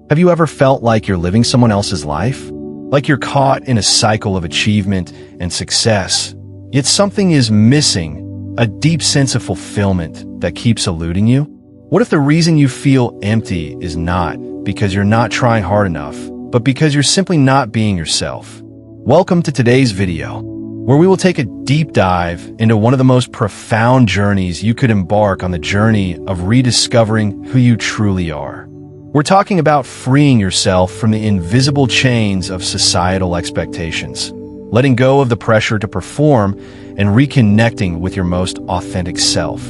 Have you ever felt like you're living someone else's life? Like you're caught in a cycle of achievement and success, yet something is missing, a deep sense of fulfillment that keeps eluding you? What if the reason you feel empty is not because you're not trying hard enough, but because you're simply not being yourself? Welcome to today's video, where we will take a deep dive into one of the most profound journeys you could embark on, the journey of rediscovering who you truly are. We're talking about freeing yourself from the invisible chains of societal expectations, letting go of the pressure to perform, and reconnecting with your most authentic self.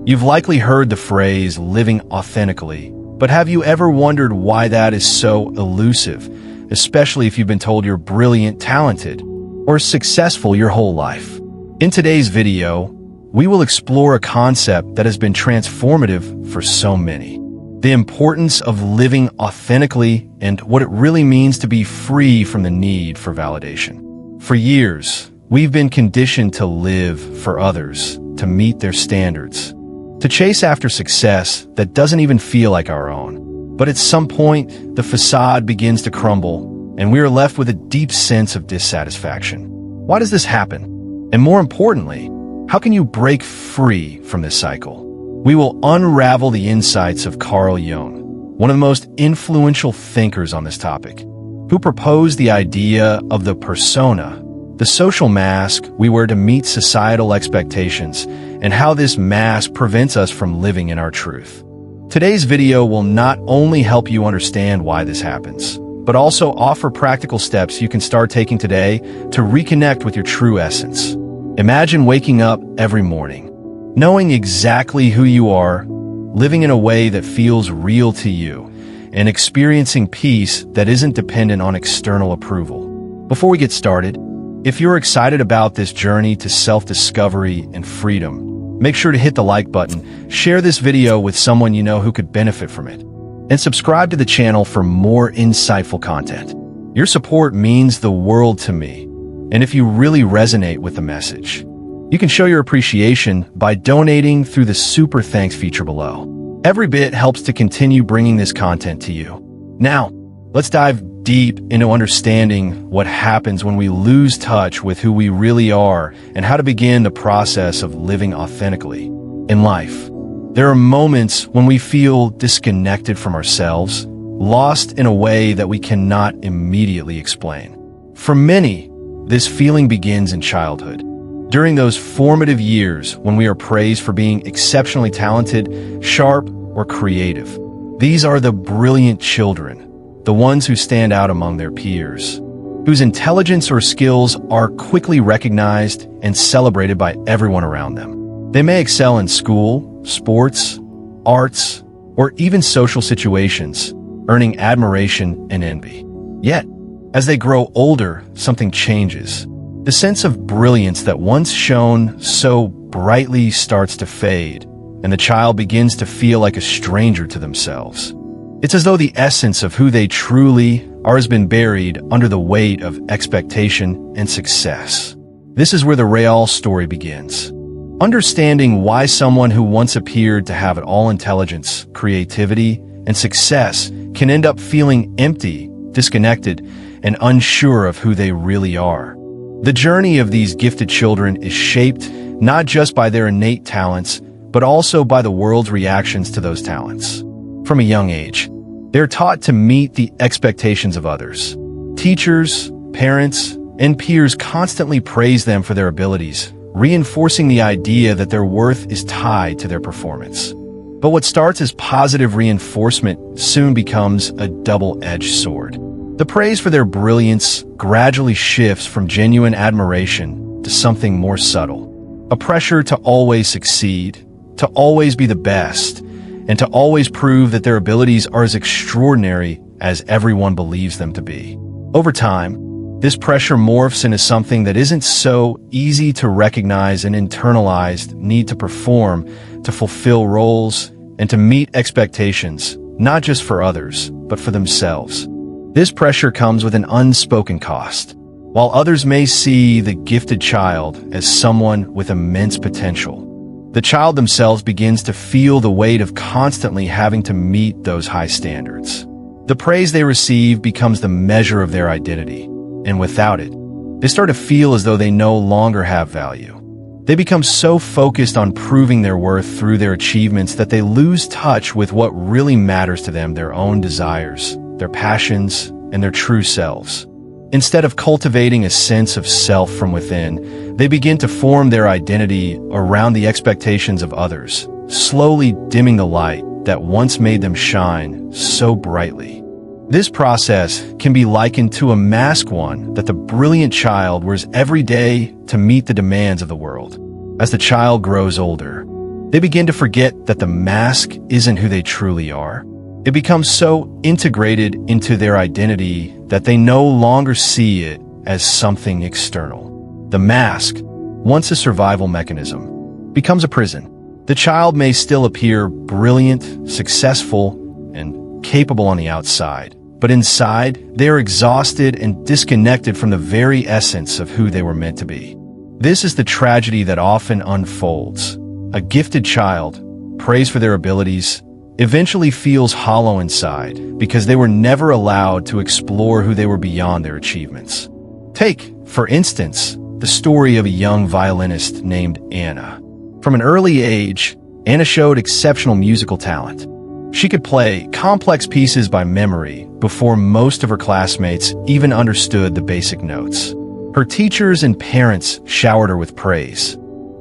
You've likely heard the phrase living authentically, but have you ever wondered why that is so elusive, especially if you've been told you're brilliant, talented, or successful your whole life? In today's video, we will explore a concept that has been transformative for so many: the importance of living authentically and what it really means to be free from the need for validation. For years, we've been conditioned to live for others, to meet their standards, to chase after success that doesn't even feel like our own. But at some point, the facade begins to crumble, and we are left with a deep sense of dissatisfaction. Why does this happen? And more importantly, how can you break free from this cycle? We will unravel the insights of Carl Jung, one of the most influential thinkers on this topic, who proposed the idea of the persona, the social mask we wear to meet societal expectations, and how this mask prevents us from living in our truth. Today's video will not only help you understand why this happens, but also offer practical steps you can start taking today to reconnect with your true essence. Imagine waking up every morning, knowing exactly who you are, living in a way that feels real to you, and experiencing peace that isn't dependent on external approval. Before we get started, if you're excited about this journey to self-discovery and freedom, make sure to hit the like button, share this video with someone you know who could benefit from it, and subscribe to the channel for more insightful content. Your support means the world to me, and if you really resonate with the message, you can show your appreciation by donating through the Super Thanks feature below. Every bit helps to continue bringing this content to you. Now, let's dive deep into understanding what happens when we lose touch with who we really are and how to begin the process of living authentically. In life, there are moments when we feel disconnected from ourselves, lost in a way that we cannot immediately explain. For many, this feeling begins in childhood. During those formative years when we are praised for being exceptionally talented, sharp, or creative. These are the brilliant children, the ones who stand out among their peers, whose intelligence or skills are quickly recognized and celebrated by everyone around them. They may excel in school, sports, arts, or even social situations, earning admiration and envy. Yet, as they grow older, something changes. The sense of brilliance that once shone so brightly starts to fade, and the child begins to feel like a stranger to themselves. It's as though the essence of who they truly are has been buried under the weight of expectation and success. This is where the real story begins. Understanding why someone who once appeared to have all intelligence, creativity, and success can end up feeling empty, disconnected, and unsure of who they really are. The journey of these gifted children is shaped not just by their innate talents, but also by the world's reactions to those talents. From a young age, they're taught to meet the expectations of others. Teachers, parents, and peers constantly praise them for their abilities, reinforcing the idea that their worth is tied to their performance. But what starts as positive reinforcement soon becomes a double-edged sword. The praise for their brilliance gradually shifts from genuine admiration to something more subtle. A pressure to always succeed, to always be the best, and to always prove that their abilities are as extraordinary as everyone believes them to be. Over time, this pressure morphs into something that isn't so easy to recognize: an internalized need to perform, to fulfill roles, and to meet expectations, not just for others, but for themselves. This pressure comes with an unspoken cost. While others may see the gifted child as someone with immense potential, the child themselves begins to feel the weight of constantly having to meet those high standards. The praise they receive becomes the measure of their identity, and without it, they start to feel as though they no longer have value. They become so focused on proving their worth through their achievements that they lose touch with what really matters to them, their own desires, their passions, and their true selves. Instead of cultivating a sense of self from within, they begin to form their identity around the expectations of others, slowly dimming the light that once made them shine so brightly. This process can be likened to a mask one that the brilliant child wears every day to meet the demands of the world. As the child grows older, they begin to forget that the mask isn't who they truly are. It becomes so integrated into their identity that they no longer see it as something external. The mask, once a survival mechanism, becomes a prison. The child may still appear brilliant, successful, and capable on the outside, but inside, they are exhausted and disconnected from the very essence of who they were meant to be. This is the tragedy that often unfolds. A gifted child, praised for their abilities, eventually feels hollow inside because they were never allowed to explore who they were beyond their achievements. Take, for instance, the story of a young violinist named Anna. From an early age, Anna showed exceptional musical talent. She could play complex pieces by memory before most of her classmates even understood the basic notes. Her teachers and parents showered her with praise,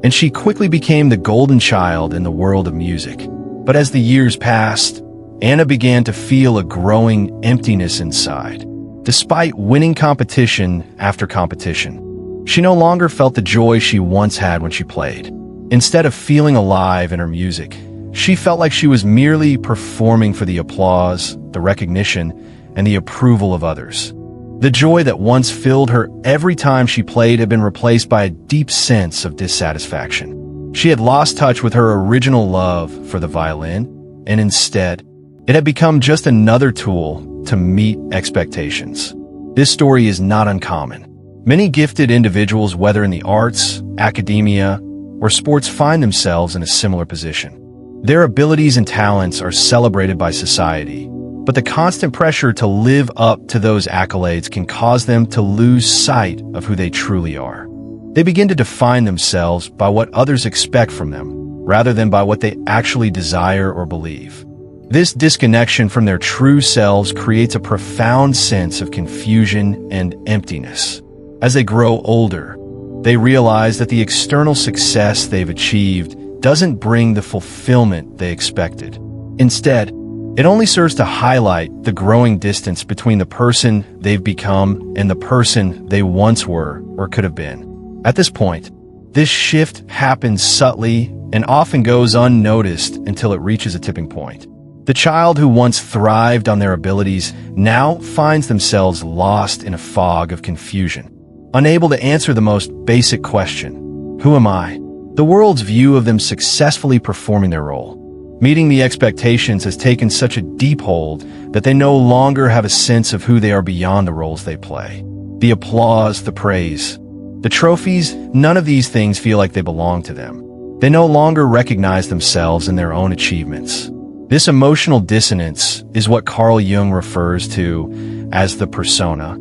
and she quickly became the golden child in the world of music. But as the years passed, Anna began to feel a growing emptiness inside. Despite winning competition after competition, she no longer felt the joy she once had when she played. Instead of feeling alive in her music, she felt like she was merely performing for the applause, the recognition, and the approval of others. The joy that once filled her every time she played had been replaced by a deep sense of dissatisfaction. She had lost touch with her original love for the violin, and instead, it had become just another tool to meet expectations. This story is not uncommon. Many gifted individuals, whether in the arts, academia, or sports, find themselves in a similar position. Their abilities and talents are celebrated by society, but the constant pressure to live up to those accolades can cause them to lose sight of who they truly are. They begin to define themselves by what others expect from them, rather than by what they actually desire or believe. This disconnection from their true selves creates a profound sense of confusion and emptiness. As they grow older, they realize that the external success they've achieved doesn't bring the fulfillment they expected. Instead, it only serves to highlight the growing distance between the person they've become and the person they once were or could have been. At this point, this shift happens subtly and often goes unnoticed until it reaches a tipping point. The child who once thrived on their abilities now finds themselves lost in a fog of confusion, unable to answer the most basic question: who am I? The world's view of them successfully performing their role. Meeting the expectations has taken such a deep hold that they no longer have a sense of who they are beyond the roles they play. The applause, the praise, the trophies, none of these things feel like they belong to them. They no longer recognize themselves in their own achievements. This emotional dissonance is what Carl Jung refers to as the persona,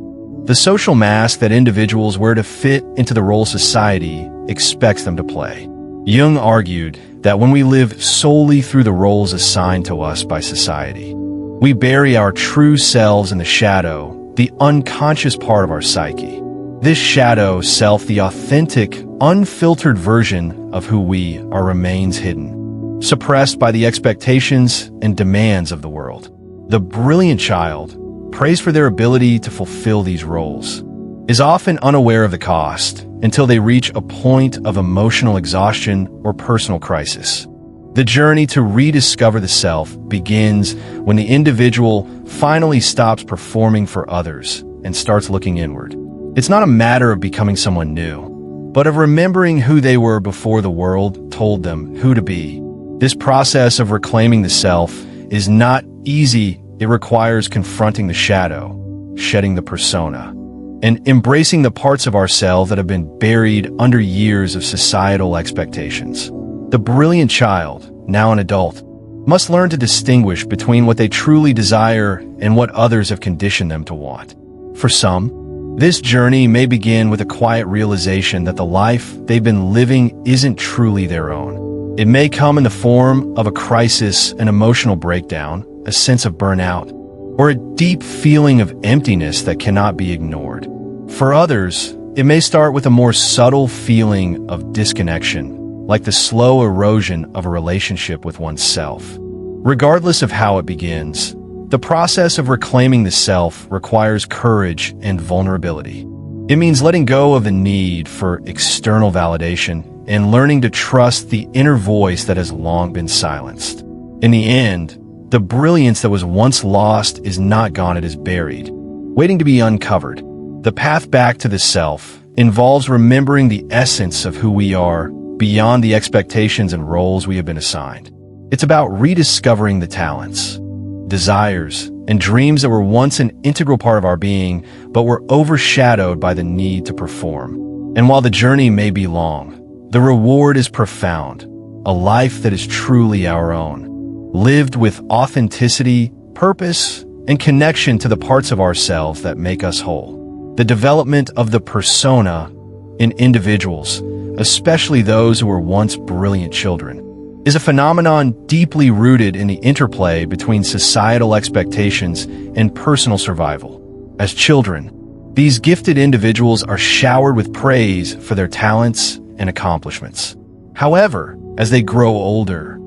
the social mask that individuals wear to fit into the role society expects them to play. Jung argued that when we live solely through the roles assigned to us by society, we bury our true selves in the shadow, the unconscious part of our psyche. This shadow self, the authentic, unfiltered version of who we are, remains hidden, suppressed by the expectations and demands of the world. The brilliant child, praised for their ability to fulfill these roles, is often unaware of the cost until they reach a point of emotional exhaustion or personal crisis. The journey to rediscover the self begins when the individual finally stops performing for others and starts looking inward. It's not a matter of becoming someone new, but of remembering who they were before the world told them who to be. This process of reclaiming the self is not easy. It requires confronting the shadow, shedding the persona, and embracing the parts of ourselves that have been buried under years of societal expectations. The brilliant child, now an adult, must learn to distinguish between what they truly desire and what others have conditioned them to want. For some, this journey may begin with a quiet realization that the life they've been living isn't truly their own. It may come in the form of a crisis, an emotional breakdown, a sense of burnout, or a deep feeling of emptiness that cannot be ignored. For others, it may start with a more subtle feeling of disconnection, like the slow erosion of a relationship with oneself. Regardless of how it begins, the process of reclaiming the self requires courage and vulnerability. It means letting go of the need for external validation and learning to trust the inner voice that has long been silenced. In the end, the brilliance that was once lost is not gone, it is buried, waiting to be uncovered. The path back to the self involves remembering the essence of who we are beyond the expectations and roles we have been assigned. It's about rediscovering the talents, desires, and dreams that were once an integral part of our being, but were overshadowed by the need to perform. And while the journey may be long, the reward is profound, a life that is truly our own, lived with authenticity, purpose, and connection to the parts of ourselves that make us whole. The development of the persona in individuals, especially those who were once brilliant children, is a phenomenon deeply rooted in the interplay between societal expectations and personal survival. As children, these gifted individuals are showered with praise for their talents and accomplishments. However, as they grow older,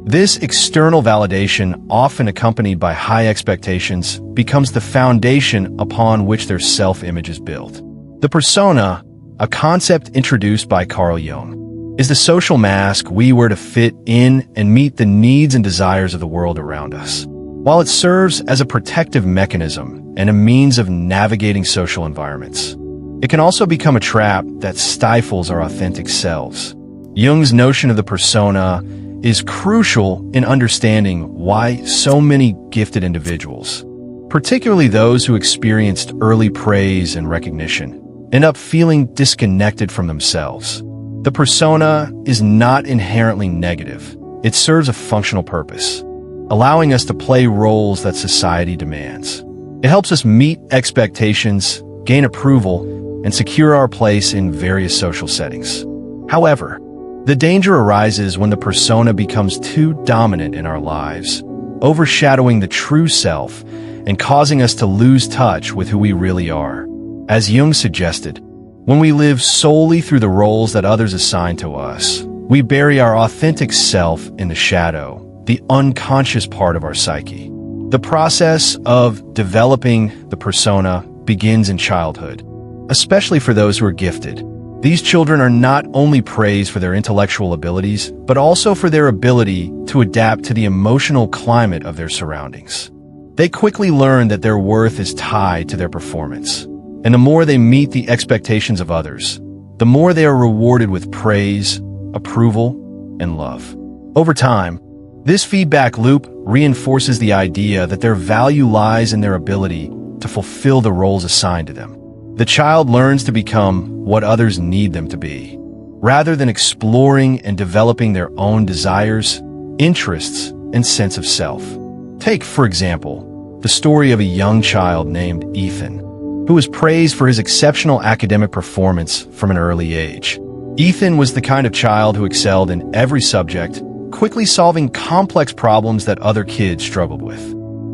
this external validation, often accompanied by high expectations, becomes the foundation upon which their self-image is built. The persona, a concept introduced by Carl Jung, is the social mask we wear to fit in and meet the needs and desires of the world around us. While it serves as a protective mechanism and a means of navigating social environments, it can also become a trap that stifles our authentic selves. Jung's notion of the persona is crucial in understanding why so many gifted individuals, particularly those who experienced early praise and recognition, end up feeling disconnected from themselves. The persona is not inherently negative. It serves a functional purpose, allowing us to play roles that society demands. It helps us meet expectations, gain approval, and secure our place in various social settings. However, the danger arises when the persona becomes too dominant in our lives, overshadowing the true self and causing us to lose touch with who we really are. As Jung suggested, when we live solely through the roles that others assign to us, we bury our authentic self in the shadow, the unconscious part of our psyche. The process of developing the persona begins in childhood, especially for those who are gifted. These children are not only praised for their intellectual abilities, but also for their ability to adapt to the emotional climate of their surroundings. They quickly learn that their worth is tied to their performance, and the more they meet the expectations of others, the more they are rewarded with praise, approval, and love. Over time, this feedback loop reinforces the idea that their value lies in their ability to fulfill the roles assigned to them. The child learns to become what others need them to be, rather than exploring and developing their own desires, interests, and sense of self. Take, for example, the story of a young child named Ethan, who was praised for his exceptional academic performance from an early age. Ethan was the kind of child who excelled in every subject, quickly solving complex problems that other kids struggled with.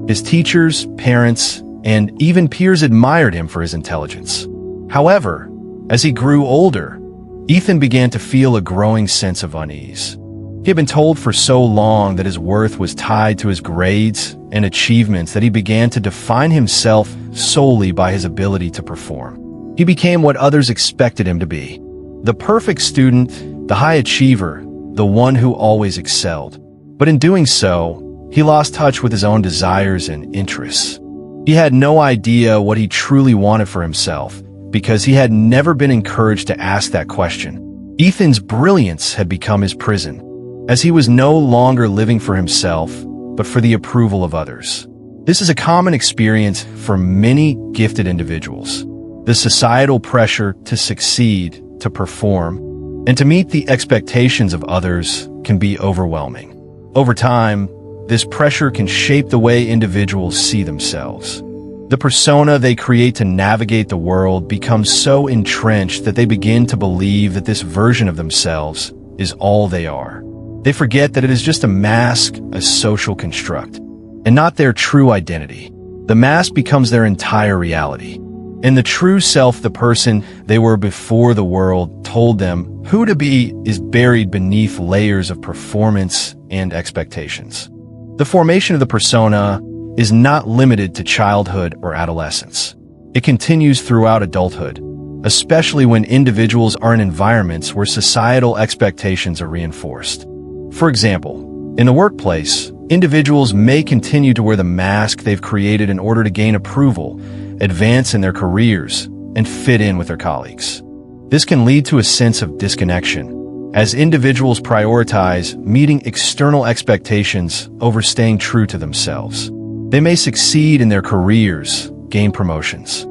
His teachers, parents, and even peers admired him for his intelligence. However, as he grew older, Ethan began to feel a growing sense of unease. He had been told for so long that his worth was tied to his grades and achievements that he began to define himself solely by his ability to perform. He became what others expected him to be: the perfect student, the high achiever, the one who always excelled. But in doing so, he lost touch with his own desires and interests. He had no idea what he truly wanted for himself, because he had never been encouraged to ask that question. Ethan's brilliance had become his prison, as he was no longer living for himself, but for the approval of others. This is a common experience for many gifted individuals. The societal pressure to succeed, to perform, and to meet the expectations of others can be overwhelming. Over time, this pressure can shape the way individuals see themselves. The persona they create to navigate the world becomes so entrenched that they begin to believe that this version of themselves is all they are. They forget that it is just a mask, a social construct, and not their true identity. The mask becomes their entire reality. And the true self, the person they were before the world told them who to be, is buried beneath layers of performance and expectations. The formation of the persona is not limited to childhood or adolescence. It continues throughout adulthood, especially when individuals are in environments where societal expectations are reinforced. For example, in the workplace, individuals may continue to wear the mask they've created in order to gain approval, advance in their careers, and fit in with their colleagues. This can lead to a sense of disconnection, as individuals prioritize meeting external expectations over staying true to themselves. They may succeed in their careers, gain promotions,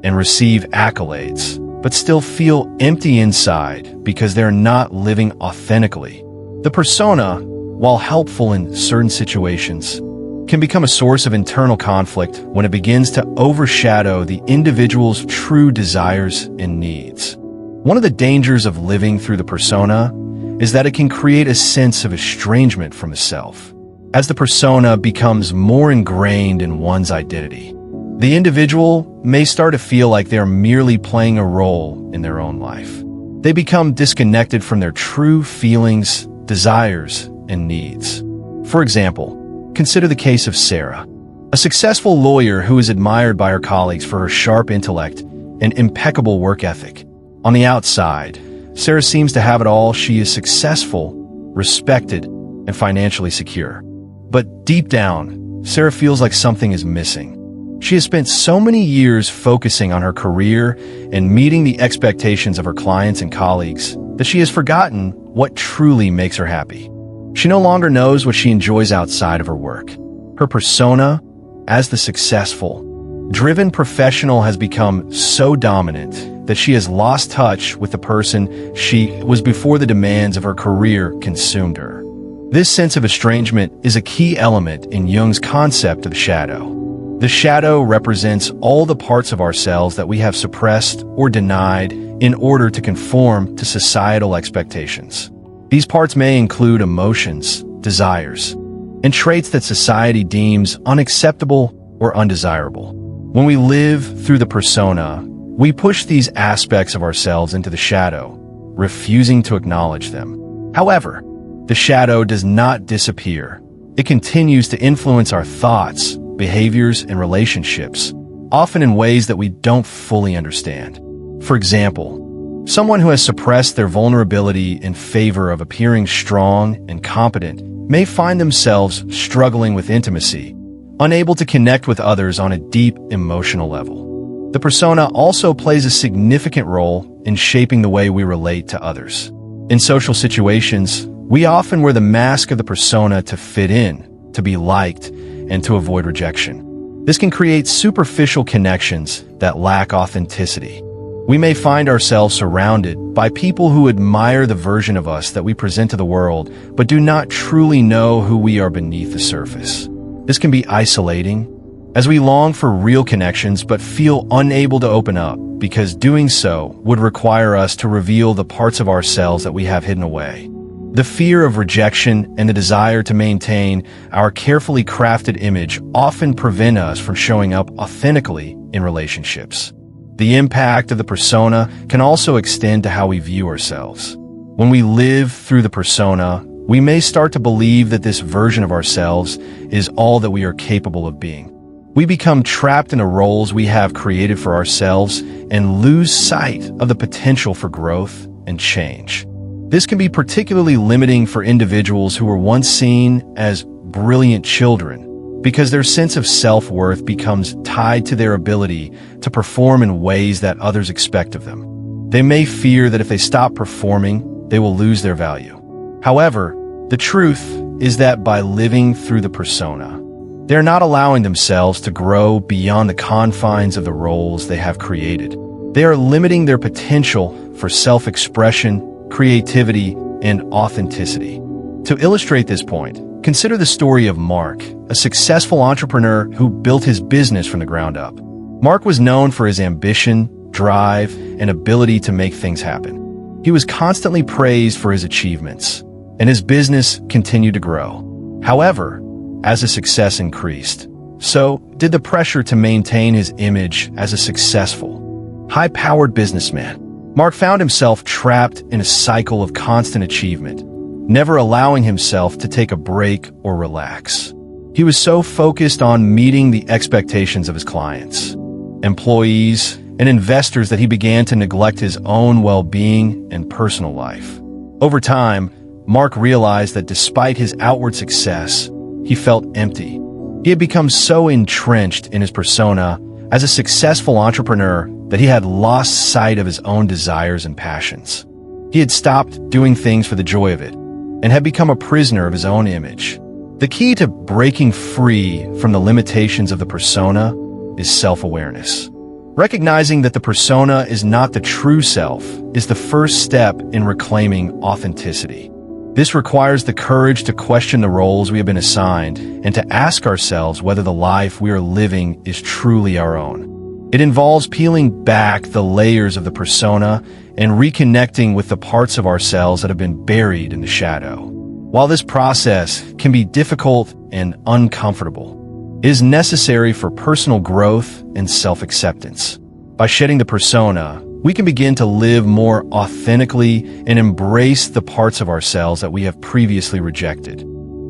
and receive accolades, but still feel empty inside because they're not living authentically. The persona, while helpful in certain situations, can become a source of internal conflict when it begins to overshadow the individual's true desires and needs. One of the dangers of living through the persona is that it can create a sense of estrangement from the self. As the persona becomes more ingrained in one's identity, the individual may start to feel like they're merely playing a role in their own life. They become disconnected from their true feelings, desires, and needs. For example, consider the case of Sarah, a successful lawyer who is admired by her colleagues for her sharp intellect and impeccable work ethic. On the outside, Sarah seems to have it all. She is successful, respected, and financially secure. But deep down, Sarah feels like something is missing. She has spent so many years focusing on her career and meeting the expectations of her clients and colleagues that she has forgotten what truly makes her happy. She no longer knows what she enjoys outside of her work. Her persona, as the successful, driven professional, has become so dominant that she has lost touch with the person she was before the demands of her career consumed her. This sense of estrangement is a key element in Jung's concept of the shadow. The shadow represents all the parts of ourselves that we have suppressed or denied in order to conform to societal expectations. These parts may include emotions, desires, and traits that society deems unacceptable or undesirable. When we live through the persona, we push these aspects of ourselves into the shadow, refusing to acknowledge them. However, the shadow does not disappear. It continues to influence our thoughts, behaviors, and relationships, often in ways that we don't fully understand. For example, someone who has suppressed their vulnerability in favor of appearing strong and competent may find themselves struggling with intimacy, unable to connect with others on a deep emotional level. The persona also plays a significant role in shaping the way we relate to others. In social situations, we often wear the mask of the persona to fit in, to be liked, and to avoid rejection. This can create superficial connections that lack authenticity. We may find ourselves surrounded by people who admire the version of us that we present to the world, but do not truly know who we are beneath the surface. This can be isolating, as we long for real connections but feel unable to open up because doing so would require us to reveal the parts of ourselves that we have hidden away. The fear of rejection and the desire to maintain our carefully crafted image often prevent us from showing up authentically in relationships. The impact of the persona can also extend to how we view ourselves. When we live through the persona, we may start to believe that this version of ourselves is all that we are capable of being. We become trapped in the roles we have created for ourselves and lose sight of the potential for growth and change. This can be particularly limiting for individuals who were once seen as brilliant children, because their sense of self-worth becomes tied to their ability to perform in ways that others expect of them. They may fear that if they stop performing, they will lose their value. However, the truth is that by living through the persona, they're not allowing themselves to grow beyond the confines of the roles they have created. They are limiting their potential for self-expression, creativity, and authenticity. To illustrate this point, Consider the story of Mark, a successful entrepreneur who built his business from the ground up. Mark was known for his ambition, drive, and ability to make things happen. He was constantly praised for his achievements, and his business continued to grow. However, as his success increased, so did the pressure to maintain his image as a successful, high-powered businessman. Mark found himself trapped in a cycle of constant achievement, never allowing himself to take a break or relax. He was so focused on meeting the expectations of his clients, employees, and investors that he began to neglect his own well-being and personal life. Over time, Mark realized that despite his outward success, he felt empty. He had become so entrenched in his persona as a successful entrepreneur that he had lost sight of his own desires and passions. He had stopped doing things for the joy of it and had become a prisoner of his own image. The key to breaking free from the limitations of the persona is self-awareness. Recognizing that the persona is not the true self is the first step in reclaiming authenticity. This requires the courage to question the roles we have been assigned and to ask ourselves whether the life we are living is truly our own. It involves peeling back the layers of the persona and reconnecting with the parts of ourselves that have been buried in the shadow. While this process can be difficult and uncomfortable, it is necessary for personal growth and self-acceptance. By shedding the persona, we can begin to live more authentically and embrace the parts of ourselves that we have previously rejected.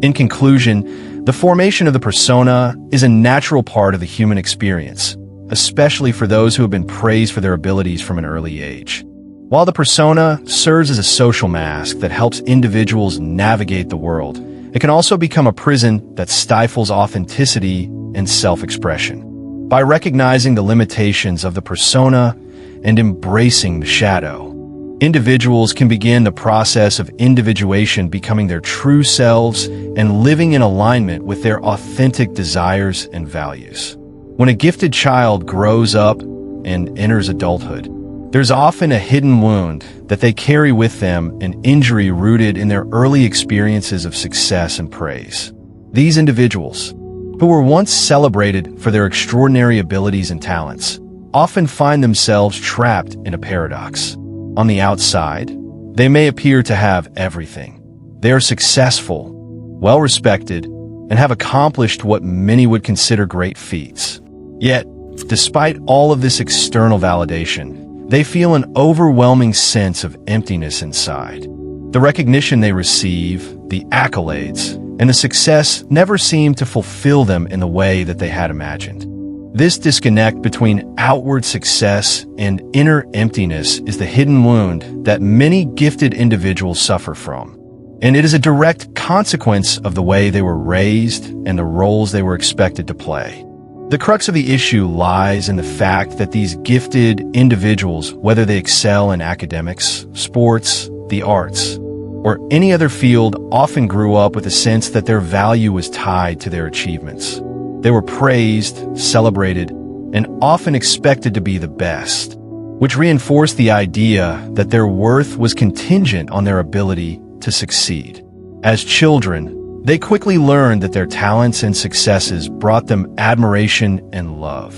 In conclusion, the formation of the persona is a natural part of the human experience, especially for those who have been praised for their abilities from an early age. While the persona serves as a social mask that helps individuals navigate the world, it can also become a prison that stifles authenticity and self-expression. By recognizing the limitations of the persona and embracing the shadow, individuals can begin the process of individuation, becoming their true selves and living in alignment with their authentic desires and values. When a gifted child grows up and enters adulthood, there's often a hidden wound that they carry with them, an injury rooted in their early experiences of success and praise. These individuals, who were once celebrated for their extraordinary abilities and talents, often find themselves trapped in a paradox. On the outside, they may appear to have everything. They are successful, well-respected, and have accomplished what many would consider great feats. Yet, despite all of this external validation, they feel an overwhelming sense of emptiness inside. The recognition they receive, the accolades, and the success never seem to fulfill them in the way that they had imagined. This disconnect between outward success and inner emptiness is the hidden wound that many gifted individuals suffer from. And it is a direct consequence of the way they were raised and the roles they were expected to play. The crux of the issue lies in the fact that these gifted individuals, whether they excel in academics, sports, the arts, or any other field, often grew up with a sense that their value was tied to their achievements. They were praised, celebrated, and often expected to be the best, which reinforced the idea that their worth was contingent on their ability to succeed. As children, they quickly learned that their talents and successes brought them admiration and love,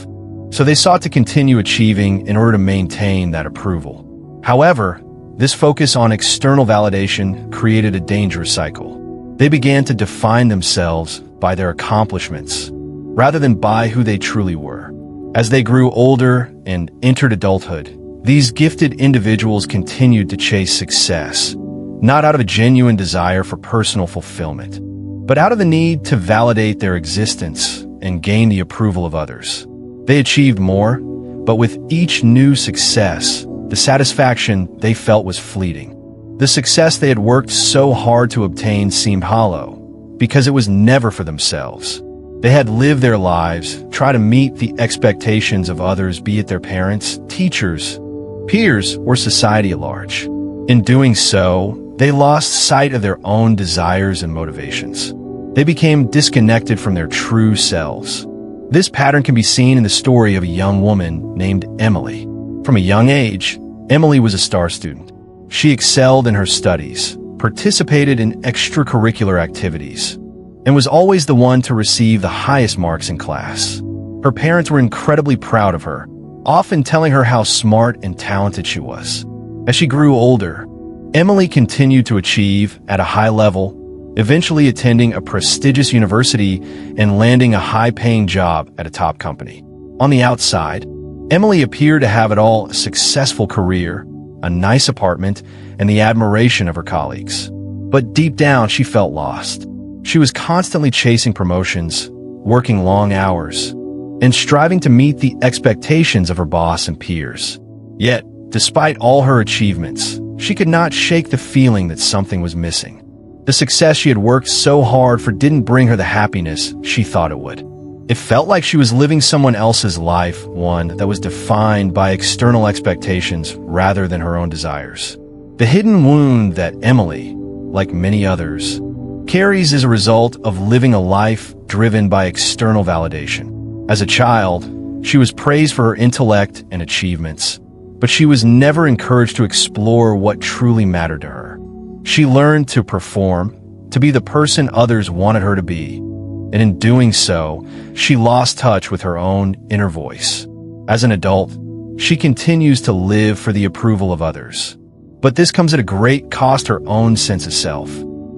so they sought to continue achieving in order to maintain that approval. However, this focus on external validation created a dangerous cycle. They began to define themselves by their accomplishments, rather than by who they truly were. As they grew older and entered adulthood, these gifted individuals continued to chase success, not out of a genuine desire for personal fulfillment, but out of the need to validate their existence and gain the approval of others. They achieved more, but with each new success, the satisfaction they felt was fleeting. The success they had worked so hard to obtain seemed hollow, because it was never for themselves. They had lived their lives, trying to meet the expectations of others, be it their parents, teachers, peers, or society at large. In doing so, they lost sight of their own desires and motivations. They became disconnected from their true selves. This pattern can be seen in the story of a young woman named Emily. From a young age, Emily was a star student. She excelled in her studies, participated in extracurricular activities, and was always the one to receive the highest marks in class. Her parents were incredibly proud of her, often telling her how smart and talented she was. As she grew older, Emily continued to achieve at a high level, eventually attending a prestigious university and landing a high-paying job at a top company. On the outside, Emily appeared to have it all: a successful career, a nice apartment, and the admiration of her colleagues. But deep down, she felt lost. She was constantly chasing promotions, working long hours, and striving to meet the expectations of her boss and peers. Yet, despite all her achievements, she could not shake the feeling that something was missing. The success she had worked so hard for didn't bring her the happiness she thought it would. It felt like she was living someone else's life, one that was defined by external expectations rather than her own desires. The hidden wound that Emily, like many others, carries is a result of living a life driven by external validation. As a child, she was praised for her intellect and achievements, but she was never encouraged to explore what truly mattered to her. She learned to perform, to be the person others wanted her to be, and in doing so, she lost touch with her own inner voice. As an adult, she continues to live for the approval of others. But this comes at a great cost to her own sense of self.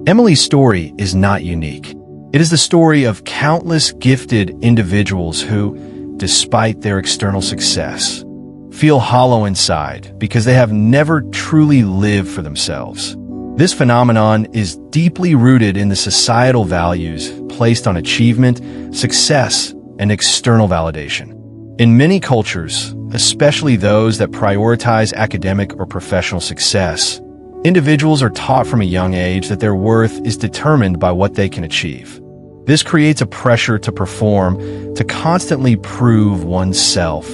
Emily's story is not unique. It is the story of countless gifted individuals who, despite their external success, feel hollow inside because they have never truly lived for themselves. This phenomenon is deeply rooted in the societal values placed on achievement, success, and external validation. In many cultures, especially those that prioritize academic or professional success, individuals are taught from a young age that their worth is determined by what they can achieve. This creates a pressure to perform, to constantly prove oneself,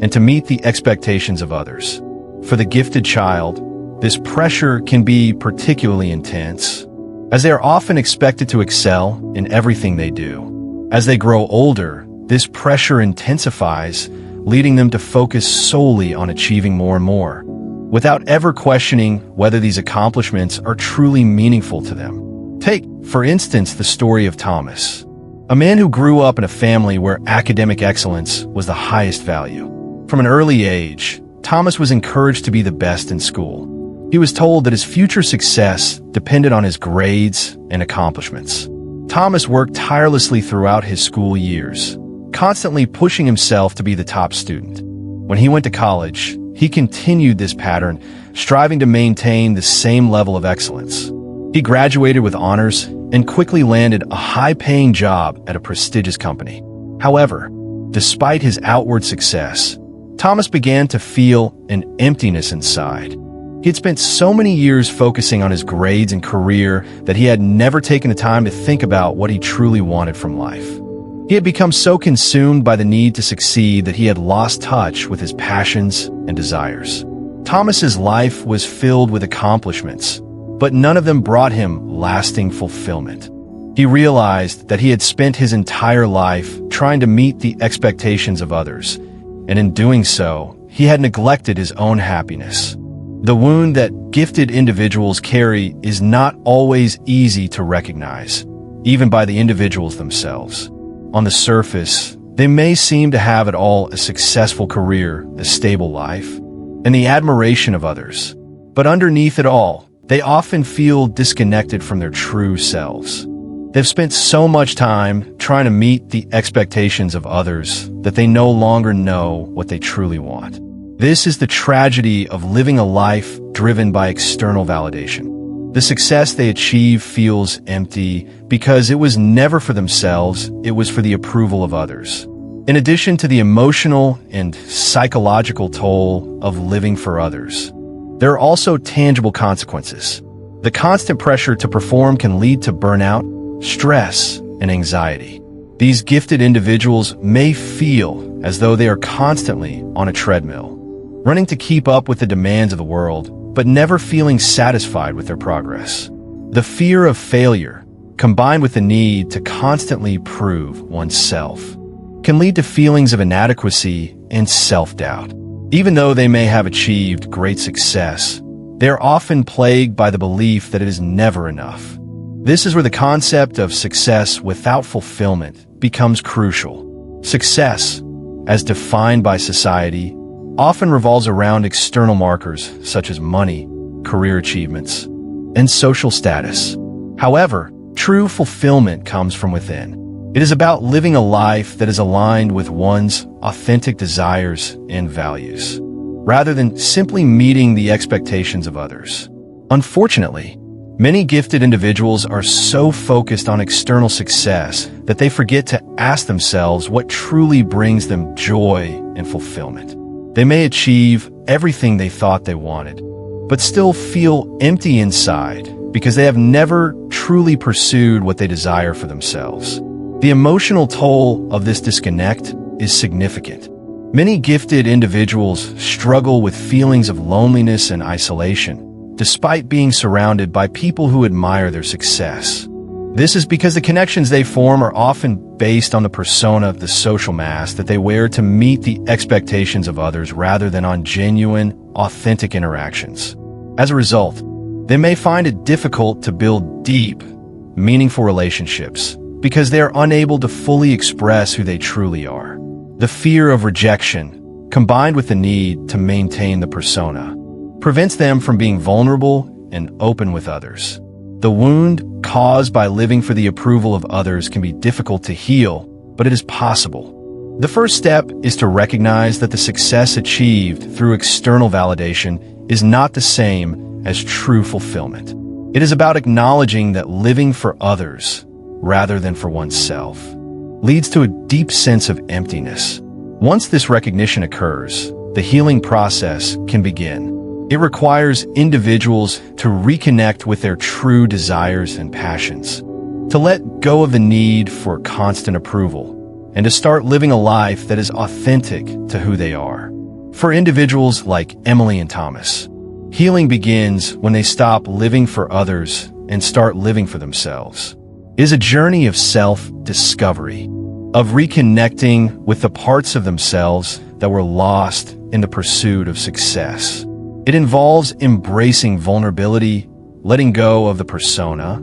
and to meet the expectations of others. For the gifted child, this pressure can be particularly intense, as they are often expected to excel in everything they do. As they grow older, this pressure intensifies, leading them to focus solely on achieving more and more, without ever questioning whether these accomplishments are truly meaningful to them. Take, for instance, the story of Thomas, a man who grew up in a family where academic excellence was the highest value. From an early age, Thomas was encouraged to be the best in school. He was told that his future success depended on his grades and accomplishments. Thomas worked tirelessly throughout his school years, constantly pushing himself to be the top student. When he went to college, he continued this pattern, striving to maintain the same level of excellence. He graduated with honors and quickly landed a high-paying job at a prestigious company. However, despite his outward success, Thomas began to feel an emptiness inside. He had spent so many years focusing on his grades and career that he had never taken the time to think about what he truly wanted from life. He had become so consumed by the need to succeed that he had lost touch with his passions and desires. Thomas's life was filled with accomplishments, but none of them brought him lasting fulfillment. He realized that he had spent his entire life trying to meet the expectations of others, and in doing so, he had neglected his own happiness. The wound that gifted individuals carry is not always easy to recognize, even by the individuals themselves. On the surface, they may seem to have it all: a successful career, a stable life, and the admiration of others. But underneath it all, they often feel disconnected from their true selves. They've spent so much time trying to meet the expectations of others that they no longer know what they truly want. This is the tragedy of living a life driven by external validation. The success they achieve feels empty because it was never for themselves, it was for the approval of others. In addition to the emotional and psychological toll of living for others, there are also tangible consequences. The constant pressure to perform can lead to burnout, stress, and anxiety. These gifted individuals may feel as though they are constantly on a treadmill, running to keep up with the demands of the world, but never feeling satisfied with their progress. The fear of failure, combined with the need to constantly prove oneself, can lead to feelings of inadequacy and self-doubt. Even though they may have achieved great success, they are often plagued by the belief that it is never enough. This is where the concept of success without fulfillment becomes crucial. Success, as defined by society, often revolves around external markers such as money, career achievements, and social status. However, true fulfillment comes from within. It is about living a life that is aligned with one's authentic desires and values, rather than simply meeting the expectations of others. Unfortunately, many gifted individuals are so focused on external success that they forget to ask themselves what truly brings them joy and fulfillment. They may achieve everything they thought they wanted, but still feel empty inside because they have never truly pursued what they desire for themselves. The emotional toll of this disconnect is significant. Many gifted individuals struggle with feelings of loneliness and isolation, despite being surrounded by people who admire their success. This is because the connections they form are often based on the persona of the social mask that they wear to meet the expectations of others rather than on genuine, authentic interactions. As a result, they may find it difficult to build deep, meaningful relationships because they are unable to fully express who they truly are. The fear of rejection, combined with the need to maintain the persona, prevents them from being vulnerable and open with others. The wound caused by living for the approval of others can be difficult to heal, but it is possible. The first step is to recognize that the success achieved through external validation is not the same as true fulfillment. It is about acknowledging that living for others, rather than for oneself, leads to a deep sense of emptiness. Once this recognition occurs, the healing process can begin. It requires individuals to reconnect with their true desires and passions, to let go of the need for constant approval, and to start living a life that is authentic to who they are. For individuals like Emily and Thomas, healing begins when they stop living for others and start living for themselves. It is a journey of self-discovery, of reconnecting with the parts of themselves that were lost in the pursuit of success. It involves embracing vulnerability, letting go of the persona,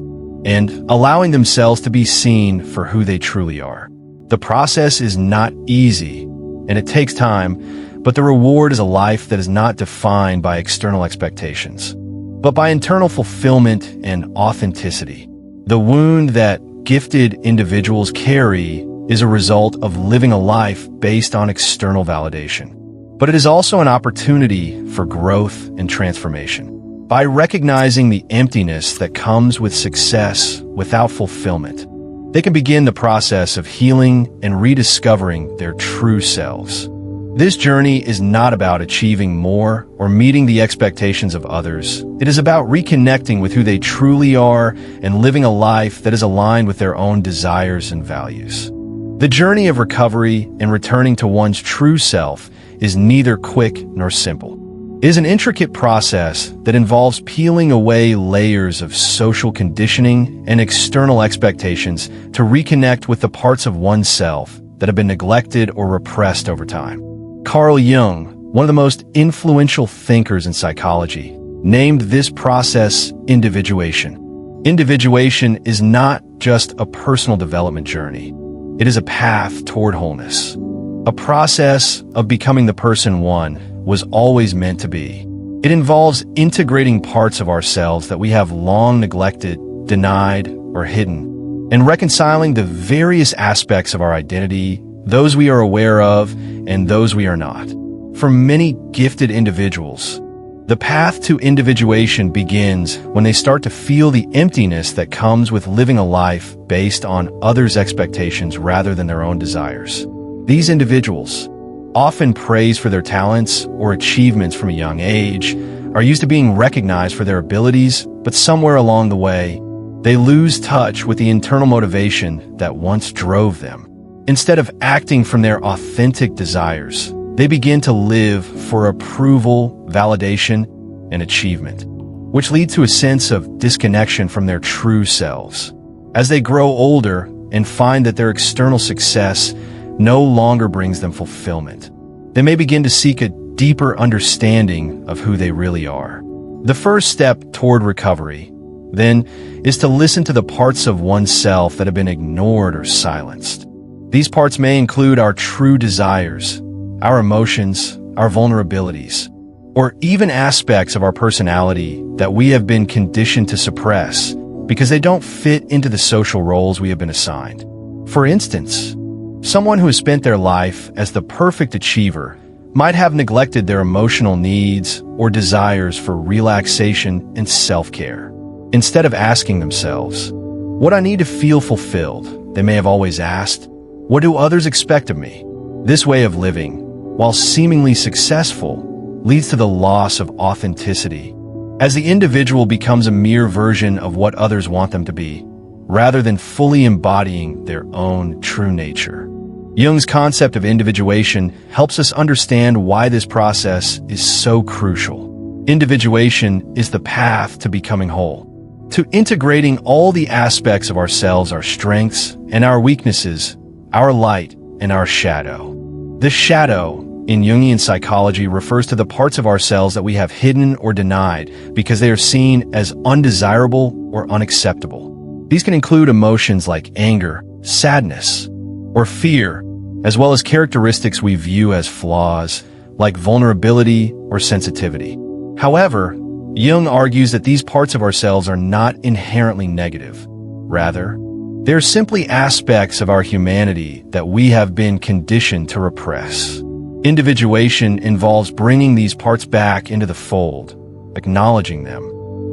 and allowing themselves to be seen for who they truly are. The process is not easy, and it takes time, but the reward is a life that is not defined by external expectations, but by internal fulfillment and authenticity. The wound that gifted individuals carry is a result of living a life based on external validation. But it is also an opportunity for growth and transformation. By recognizing the emptiness that comes with success without fulfillment, they can begin the process of healing and rediscovering their true selves. This journey is not about achieving more or meeting the expectations of others. It is about reconnecting with who they truly are and living a life that is aligned with their own desires and values. The journey of recovery and returning to one's true self is neither quick nor simple. It is an intricate process that involves peeling away layers of social conditioning and external expectations to reconnect with the parts of oneself that have been neglected or repressed over time. Carl Jung, one of the most influential thinkers in psychology, named this process individuation. Individuation is not just a personal development journey. It is a path toward wholeness, a process of becoming the person one was always meant to be. It involves integrating parts of ourselves that we have long neglected, denied, or hidden, and reconciling the various aspects of our identity, those we are aware of and those we are not. For many gifted individuals, the path to individuation begins when they start to feel the emptiness that comes with living a life based on others' expectations rather than their own desires. These individuals, often praised for their talents or achievements from a young age, are used to being recognized for their abilities, but somewhere along the way, they lose touch with the internal motivation that once drove them. Instead of acting from their authentic desires, they begin to live for approval, validation, and achievement, which leads to a sense of disconnection from their true selves. As they grow older and find that their external success no longer brings them fulfillment, they may begin to seek a deeper understanding of who they really are. The first step toward recovery then, is to listen to the parts of oneself that have been ignored or silenced. These parts may include our true desires, our emotions, our vulnerabilities, or even aspects of our personality that we have been conditioned to suppress because they don't fit into the social roles we have been assigned. For instance, someone who has spent their life as the perfect achiever might have neglected their emotional needs or desires for relaxation and self-care. Instead of asking themselves, "What I need to feel fulfilled?" they may have always asked, "What do others expect of me?" This way of living, while seemingly successful, leads to the loss of authenticity, as the individual becomes a mere version of what others want them to be, rather than fully embodying their own true nature. Jung's concept of individuation helps us understand why this process is so crucial. Individuation is the path to becoming whole, to integrating all the aspects of ourselves, our strengths and our weaknesses, our light and our shadow. The shadow, in Jungian psychology, refers to the parts of ourselves that we have hidden or denied because they are seen as undesirable or unacceptable. These can include emotions like anger, sadness, or fear, as well as characteristics we view as flaws, like vulnerability or sensitivity. However, Jung argues that these parts of ourselves are not inherently negative. Rather, they're simply aspects of our humanity that we have been conditioned to repress. Individuation involves bringing these parts back into the fold, acknowledging them,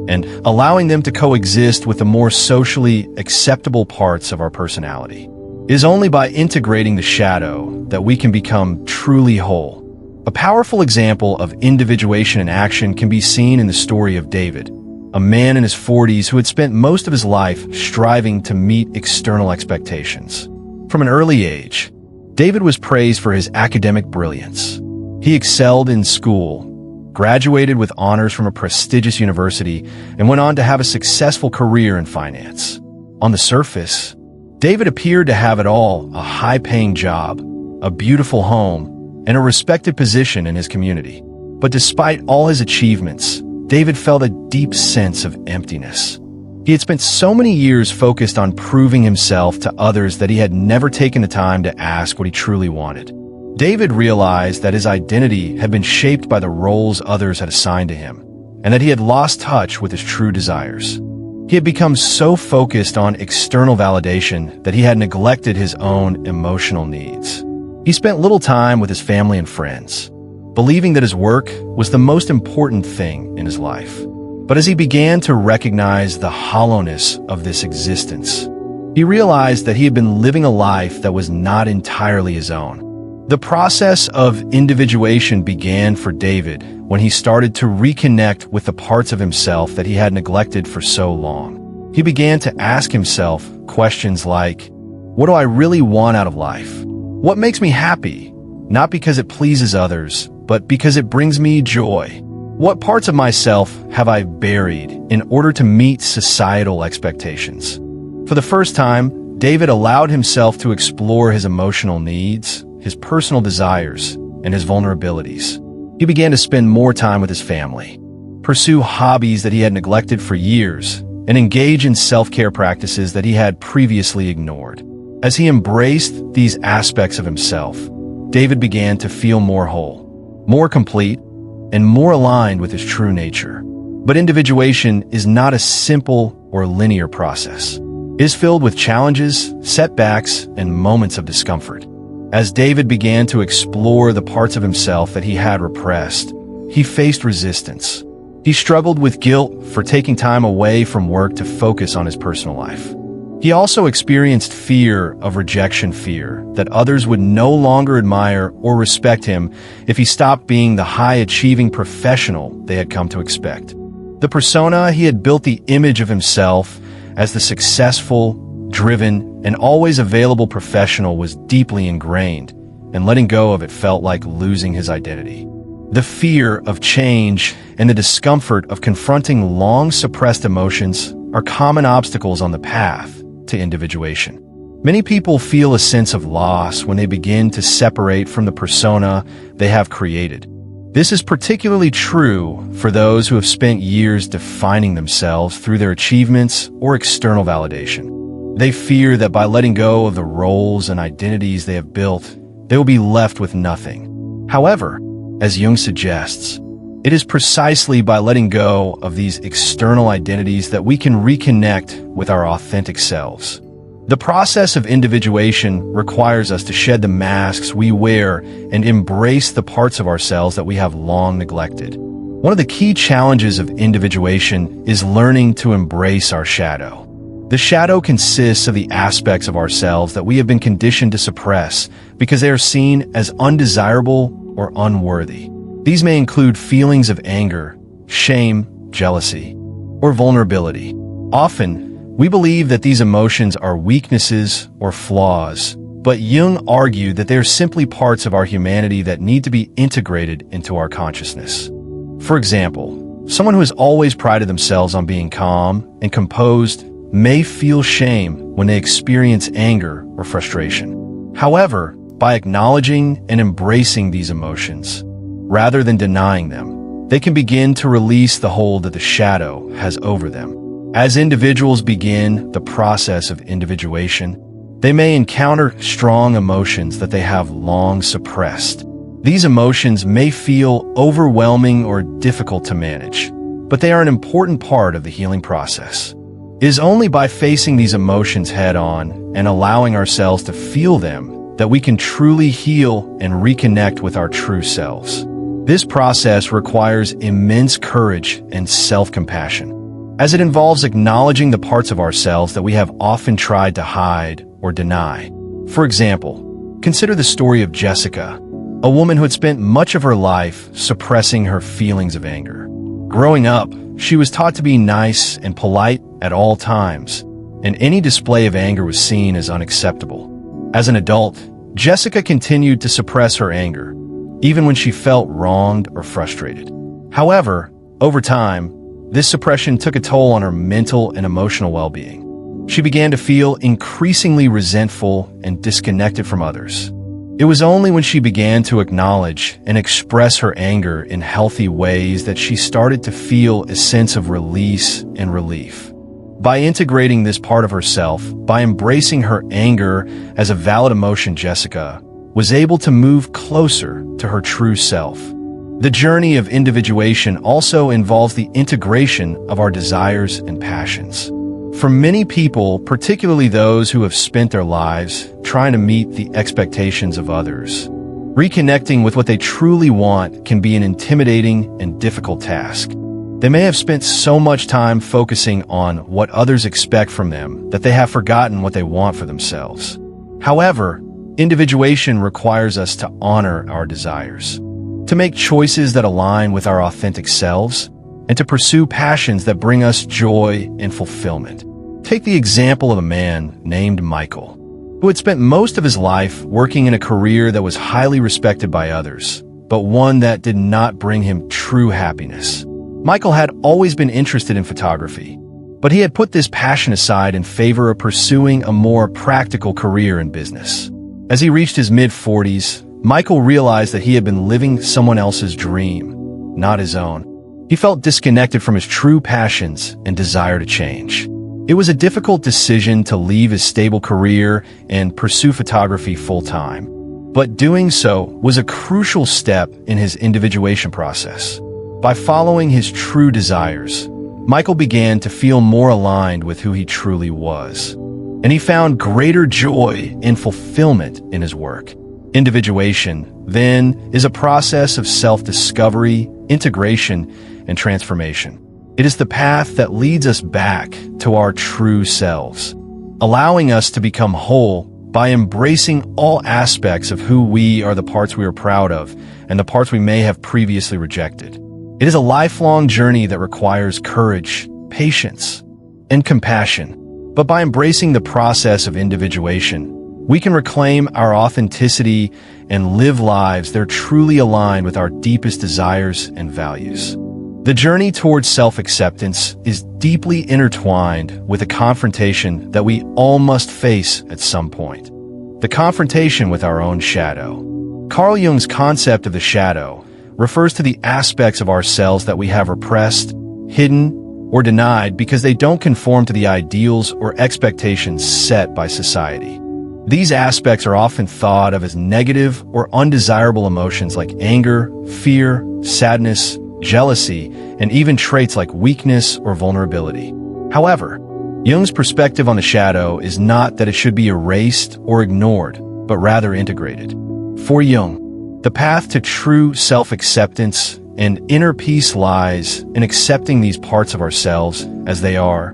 and allowing them to coexist with the more socially acceptable parts of our personality. It is only by integrating the shadow that we can become truly whole. A powerful example of individuation in action can be seen in the story of David, a man in his 40s who had spent most of his life striving to meet external expectations. From an early age, David was praised for his academic brilliance. He excelled in school, graduated with honors from a prestigious university, and went on to have a successful career in finance. On the surface, David appeared to have it all: a high-paying job, a beautiful home, and a respected position in his community. But despite all his achievements, David felt a deep sense of emptiness. He had spent so many years focused on proving himself to others that he had never taken the time to ask what he truly wanted. David realized that his identity had been shaped by the roles others had assigned to him, and that he had lost touch with his true desires. He had become so focused on external validation that he had neglected his own emotional needs. He spent little time with his family and friends, believing that his work was the most important thing in his life. But as he began to recognize the hollowness of this existence, he realized that he had been living a life that was not entirely his own. The process of individuation began for David when he started to reconnect with the parts of himself that he had neglected for so long. He began to ask himself questions like, what do I really want out of life? What makes me happy? Not because it pleases others, but because it brings me joy. What parts of myself have I buried in order to meet societal expectations? For the first time, David allowed himself to explore his emotional needs, his personal desires, and his vulnerabilities. He began to spend more time with his family, pursue hobbies that he had neglected for years, and engage in self-care practices that he had previously ignored. As he embraced these aspects of himself, David began to feel more whole, more complete, and more aligned with his true nature. But individuation is not a simple or linear process. It is filled with challenges, setbacks, and moments of discomfort. As David began to explore the parts of himself that he had repressed, he faced resistance. He struggled with guilt for taking time away from work to focus on his personal life. He also experienced fear of rejection, fear that others would no longer admire or respect him if he stopped being the high-achieving professional they had come to expect. The persona he had built, the image of himself as the successful, driven, and always available professional, was deeply ingrained, and letting go of it felt like losing his identity. The fear of change and the discomfort of confronting long-suppressed emotions are common obstacles on the path to individuation. Many people feel a sense of loss when they begin to separate from the persona they have created. This is particularly true for those who have spent years defining themselves through their achievements or external validation. They fear that by letting go of the roles and identities they have built, they will be left with nothing. However, as Jung suggests, it is precisely by letting go of these external identities that we can reconnect with our authentic selves. The process of individuation requires us to shed the masks we wear and embrace the parts of ourselves that we have long neglected. One of the key challenges of individuation is learning to embrace our shadow. The shadow consists of the aspects of ourselves that we have been conditioned to suppress because they are seen as undesirable or unworthy. These may include feelings of anger, shame, jealousy, or vulnerability. Often, we believe that these emotions are weaknesses or flaws, but Jung argued that they are simply parts of our humanity that need to be integrated into our consciousness. For example, someone who has always prided themselves on being calm and composed may feel shame when they experience anger or frustration. However, by acknowledging and embracing these emotions, rather than denying them, they can begin to release the hold that the shadow has over them. As individuals begin the process of individuation, they may encounter strong emotions that they have long suppressed. These emotions may feel overwhelming or difficult to manage, but they are an important part of the healing process. It is only by facing these emotions head-on and allowing ourselves to feel them that we can truly heal and reconnect with our true selves. This process requires immense courage and self-compassion, as it involves acknowledging the parts of ourselves that we have often tried to hide or deny. For example, consider the story of Jessica, a woman who had spent much of her life suppressing her feelings of anger. Growing up, she was taught to be nice and polite at all times, and any display of anger was seen as unacceptable. As an adult, Jessica continued to suppress her anger, even when she felt wronged or frustrated. However, over time, this suppression took a toll on her mental and emotional well-being. She began to feel increasingly resentful and disconnected from others. It was only when she began to acknowledge and express her anger in healthy ways that she started to feel a sense of release and relief. By integrating this part of herself, by embracing her anger as a valid emotion, Jessica was able to move closer to her true self. The journey of individuation also involves the integration of our desires and passions. For many people, particularly those who have spent their lives trying to meet the expectations of others, reconnecting with what they truly want can be an intimidating and difficult task. They may have spent so much time focusing on what others expect from them that they have forgotten what they want for themselves. However, individuation requires us to honor our desires, to make choices that align with our authentic selves, and to pursue passions that bring us joy and fulfillment. Take the example of a man named Michael, who had spent most of his life working in a career that was highly respected by others, but one that did not bring him true happiness. Michael had always been interested in photography, but he had put this passion aside in favor of pursuing a more practical career in business. As he reached his mid-40s, Michael realized that he had been living someone else's dream, not his own. He felt disconnected from his true passions and desire to change. It was a difficult decision to leave his stable career and pursue photography full-time, but doing so was a crucial step in his individuation process. By following his true desires, Michael began to feel more aligned with who he truly was, and he found greater joy and fulfillment in his work. Individuation, then, is a process of self-discovery, integration, and transformation. It is the path that leads us back to our true selves, allowing us to become whole by embracing all aspects of who we are, the parts we are proud of, and the parts we may have previously rejected. It is a lifelong journey that requires courage, patience, and compassion. But by embracing the process of individuation, we can reclaim our authenticity and live lives that are truly aligned with our deepest desires and values. The journey towards self-acceptance is deeply intertwined with a confrontation that we all must face at some point. The confrontation with our own shadow. Carl Jung's concept of the shadow, refers to the aspects of ourselves that we have repressed, hidden, or denied because they don't conform to the ideals or expectations set by society. These aspects are often thought of as negative or undesirable emotions like anger, fear, sadness, jealousy, and even traits like weakness or vulnerability. However, Jung's perspective on the shadow is not that it should be erased or ignored, but rather integrated. For Jung, the path to true self-acceptance and inner peace lies in accepting these parts of ourselves as they are,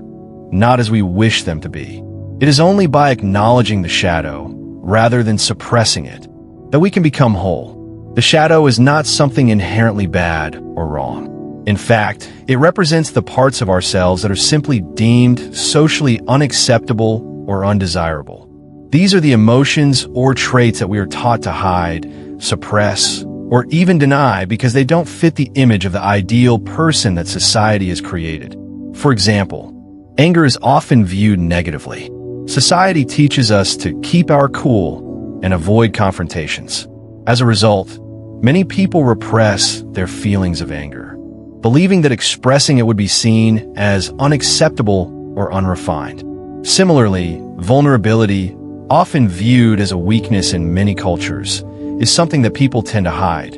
not as we wish them to be. It is only by acknowledging the shadow, rather than suppressing it, that we can become whole. The shadow is not something inherently bad or wrong. In fact, it represents the parts of ourselves that are simply deemed socially unacceptable or undesirable. These are the emotions or traits that we are taught to hide, suppress, or even deny because they don't fit the image of the ideal person that society has created. For example, anger is often viewed negatively. Society teaches us to keep our cool and avoid confrontations. As a result, many people repress their feelings of anger, believing that expressing it would be seen as unacceptable or unrefined. Similarly, vulnerability, often viewed as a weakness in many cultures, is something that people tend to hide,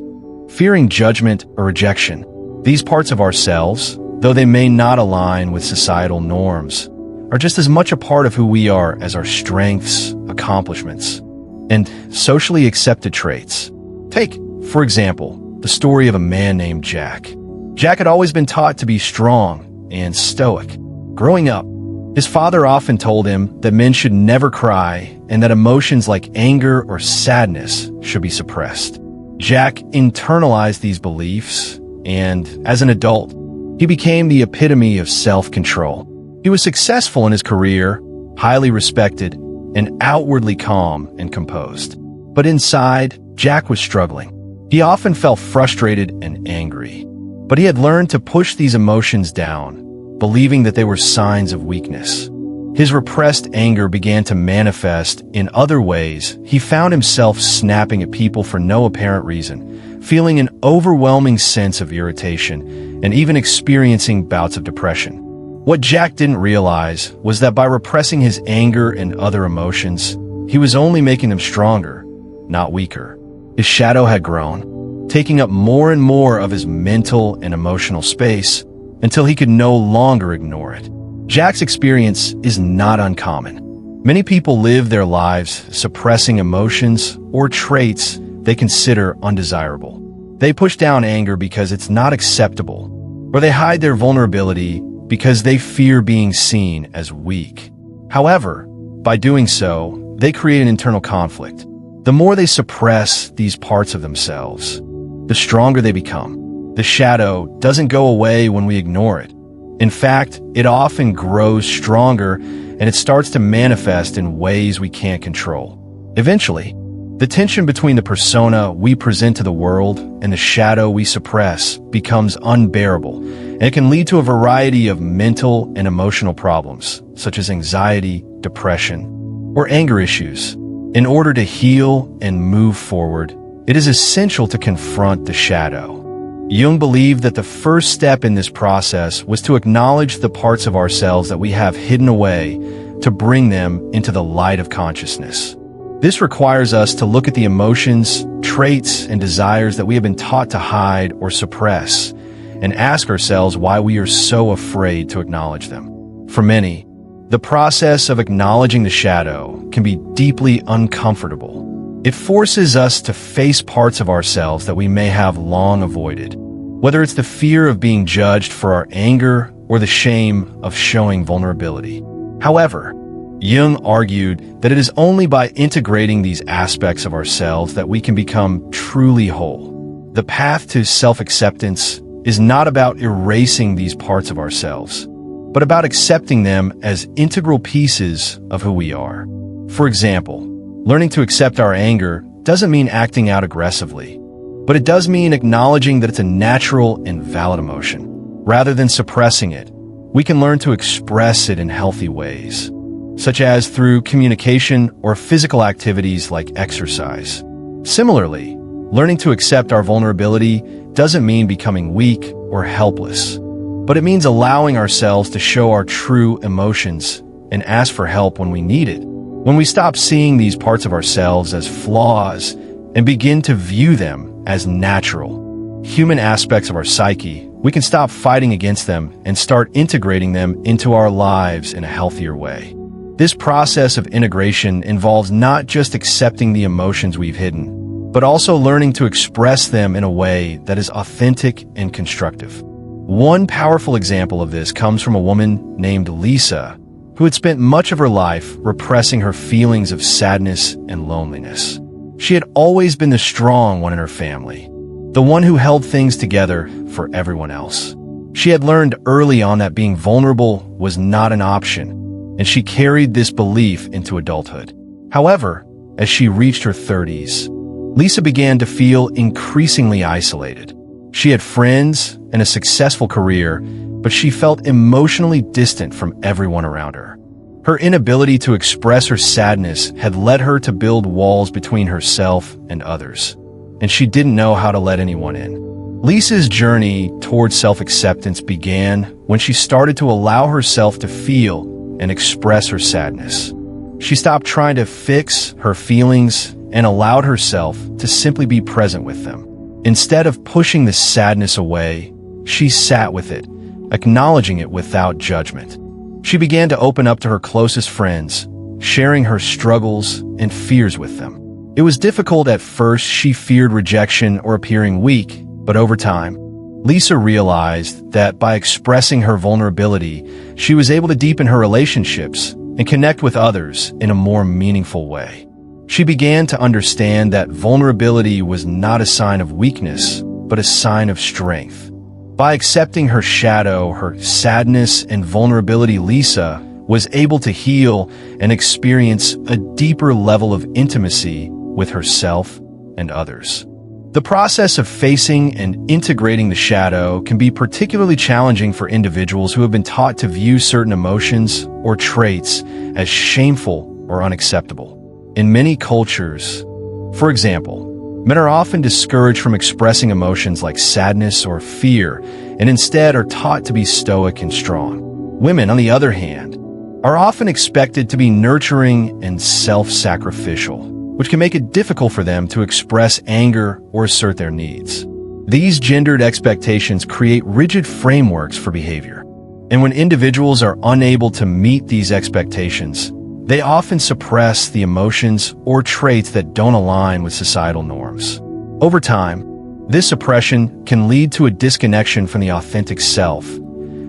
fearing judgment or rejection. These parts of ourselves, though they may not align with societal norms, are just as much a part of who we are as our strengths, accomplishments, and socially accepted traits. Take, for example, the story of a man named Jack. Jack had always been taught to be strong and stoic. Growing up, his father often told him that men should never cry and that emotions like anger or sadness should be suppressed. Jack internalized these beliefs, and as an adult, he became the epitome of self-control. He was successful in his career, highly respected, and outwardly calm and composed. But inside, Jack was struggling. He often felt frustrated and angry, but he had learned to push these emotions down, believing that they were signs of weakness. His repressed anger began to manifest in other ways. He found himself snapping at people for no apparent reason, feeling an overwhelming sense of irritation, and even experiencing bouts of depression. What Jack didn't realize was that by repressing his anger and other emotions, he was only making them stronger, not weaker. His shadow had grown, taking up more and more of his mental and emotional space, until he could no longer ignore it. Jack's experience is not uncommon. Many people live their lives suppressing emotions or traits they consider undesirable. They push down anger because it's not acceptable, or they hide their vulnerability because they fear being seen as weak. However, by doing so, they create an internal conflict. The more they suppress these parts of themselves, the stronger they become. The shadow doesn't go away when we ignore it. In fact, it often grows stronger and it starts to manifest in ways we can't control. Eventually, the tension between the persona we present to the world and the shadow we suppress becomes unbearable, and it can lead to a variety of mental and emotional problems, such as anxiety, depression, or anger issues. In order to heal and move forward, it is essential to confront the shadow. Jung believed that the first step in this process was to acknowledge the parts of ourselves that we have hidden away, to bring them into the light of consciousness. This requires us to look at the emotions, traits, and desires that we have been taught to hide or suppress, and ask ourselves why we are so afraid to acknowledge them. For many, the process of acknowledging the shadow can be deeply uncomfortable. It forces us to face parts of ourselves that we may have long avoided, whether it's the fear of being judged for our anger or the shame of showing vulnerability. However, Jung argued that it is only by integrating these aspects of ourselves that we can become truly whole. The path to self-acceptance is not about erasing these parts of ourselves, but about accepting them as integral pieces of who we are. For example, learning to accept our anger doesn't mean acting out aggressively, but it does mean acknowledging that it's a natural and valid emotion. Rather than suppressing it, we can learn to express it in healthy ways, such as through communication or physical activities like exercise. Similarly, learning to accept our vulnerability doesn't mean becoming weak or helpless, but it means allowing ourselves to show our true emotions and ask for help when we need it. When we stop seeing these parts of ourselves as flaws and begin to view them as natural, human aspects of our psyche, we can stop fighting against them and start integrating them into our lives in a healthier way. This process of integration involves not just accepting the emotions we've hidden, but also learning to express them in a way that is authentic and constructive. One powerful example of this comes from a woman named Lisa, who had spent much of her life repressing her feelings of sadness and loneliness. She had always been the strong one in her family, the one who held things together for everyone else. She had learned early on that being vulnerable was not an option, and she carried this belief into adulthood. However, as she reached her 30s, Lisa began to feel increasingly isolated. She had friends and a successful career, but she felt emotionally distant from everyone around her. Her inability to express her sadness had led her to build walls between herself and others, and she didn't know how to let anyone in. Lisa's journey towards self-acceptance began when she started to allow herself to feel and express her sadness. She stopped trying to fix her feelings and allowed herself to simply be present with them. Instead of pushing the sadness away, she sat with it, acknowledging it without judgment. She began to open up to her closest friends, sharing her struggles and fears with them. It was difficult at first. She feared rejection or appearing weak, but over time, Lisa realized that by expressing her vulnerability, she was able to deepen her relationships and connect with others in a more meaningful way. She began to understand that vulnerability was not a sign of weakness, but a sign of strength. By accepting her shadow, her sadness, and vulnerability, Lisa was able to heal and experience a deeper level of intimacy with herself and others. The process of facing and integrating the shadow can be particularly challenging for individuals who have been taught to view certain emotions or traits as shameful or unacceptable. In many cultures, for example, men are often discouraged from expressing emotions like sadness or fear, and instead are taught to be stoic and strong. Women, on the other hand, are often expected to be nurturing and self-sacrificial, which can make it difficult for them to express anger or assert their needs. These gendered expectations create rigid frameworks for behavior, and when individuals are unable to meet these expectations, they often suppress the emotions or traits that don't align with societal norms. Over time, this suppression can lead to a disconnection from the authentic self,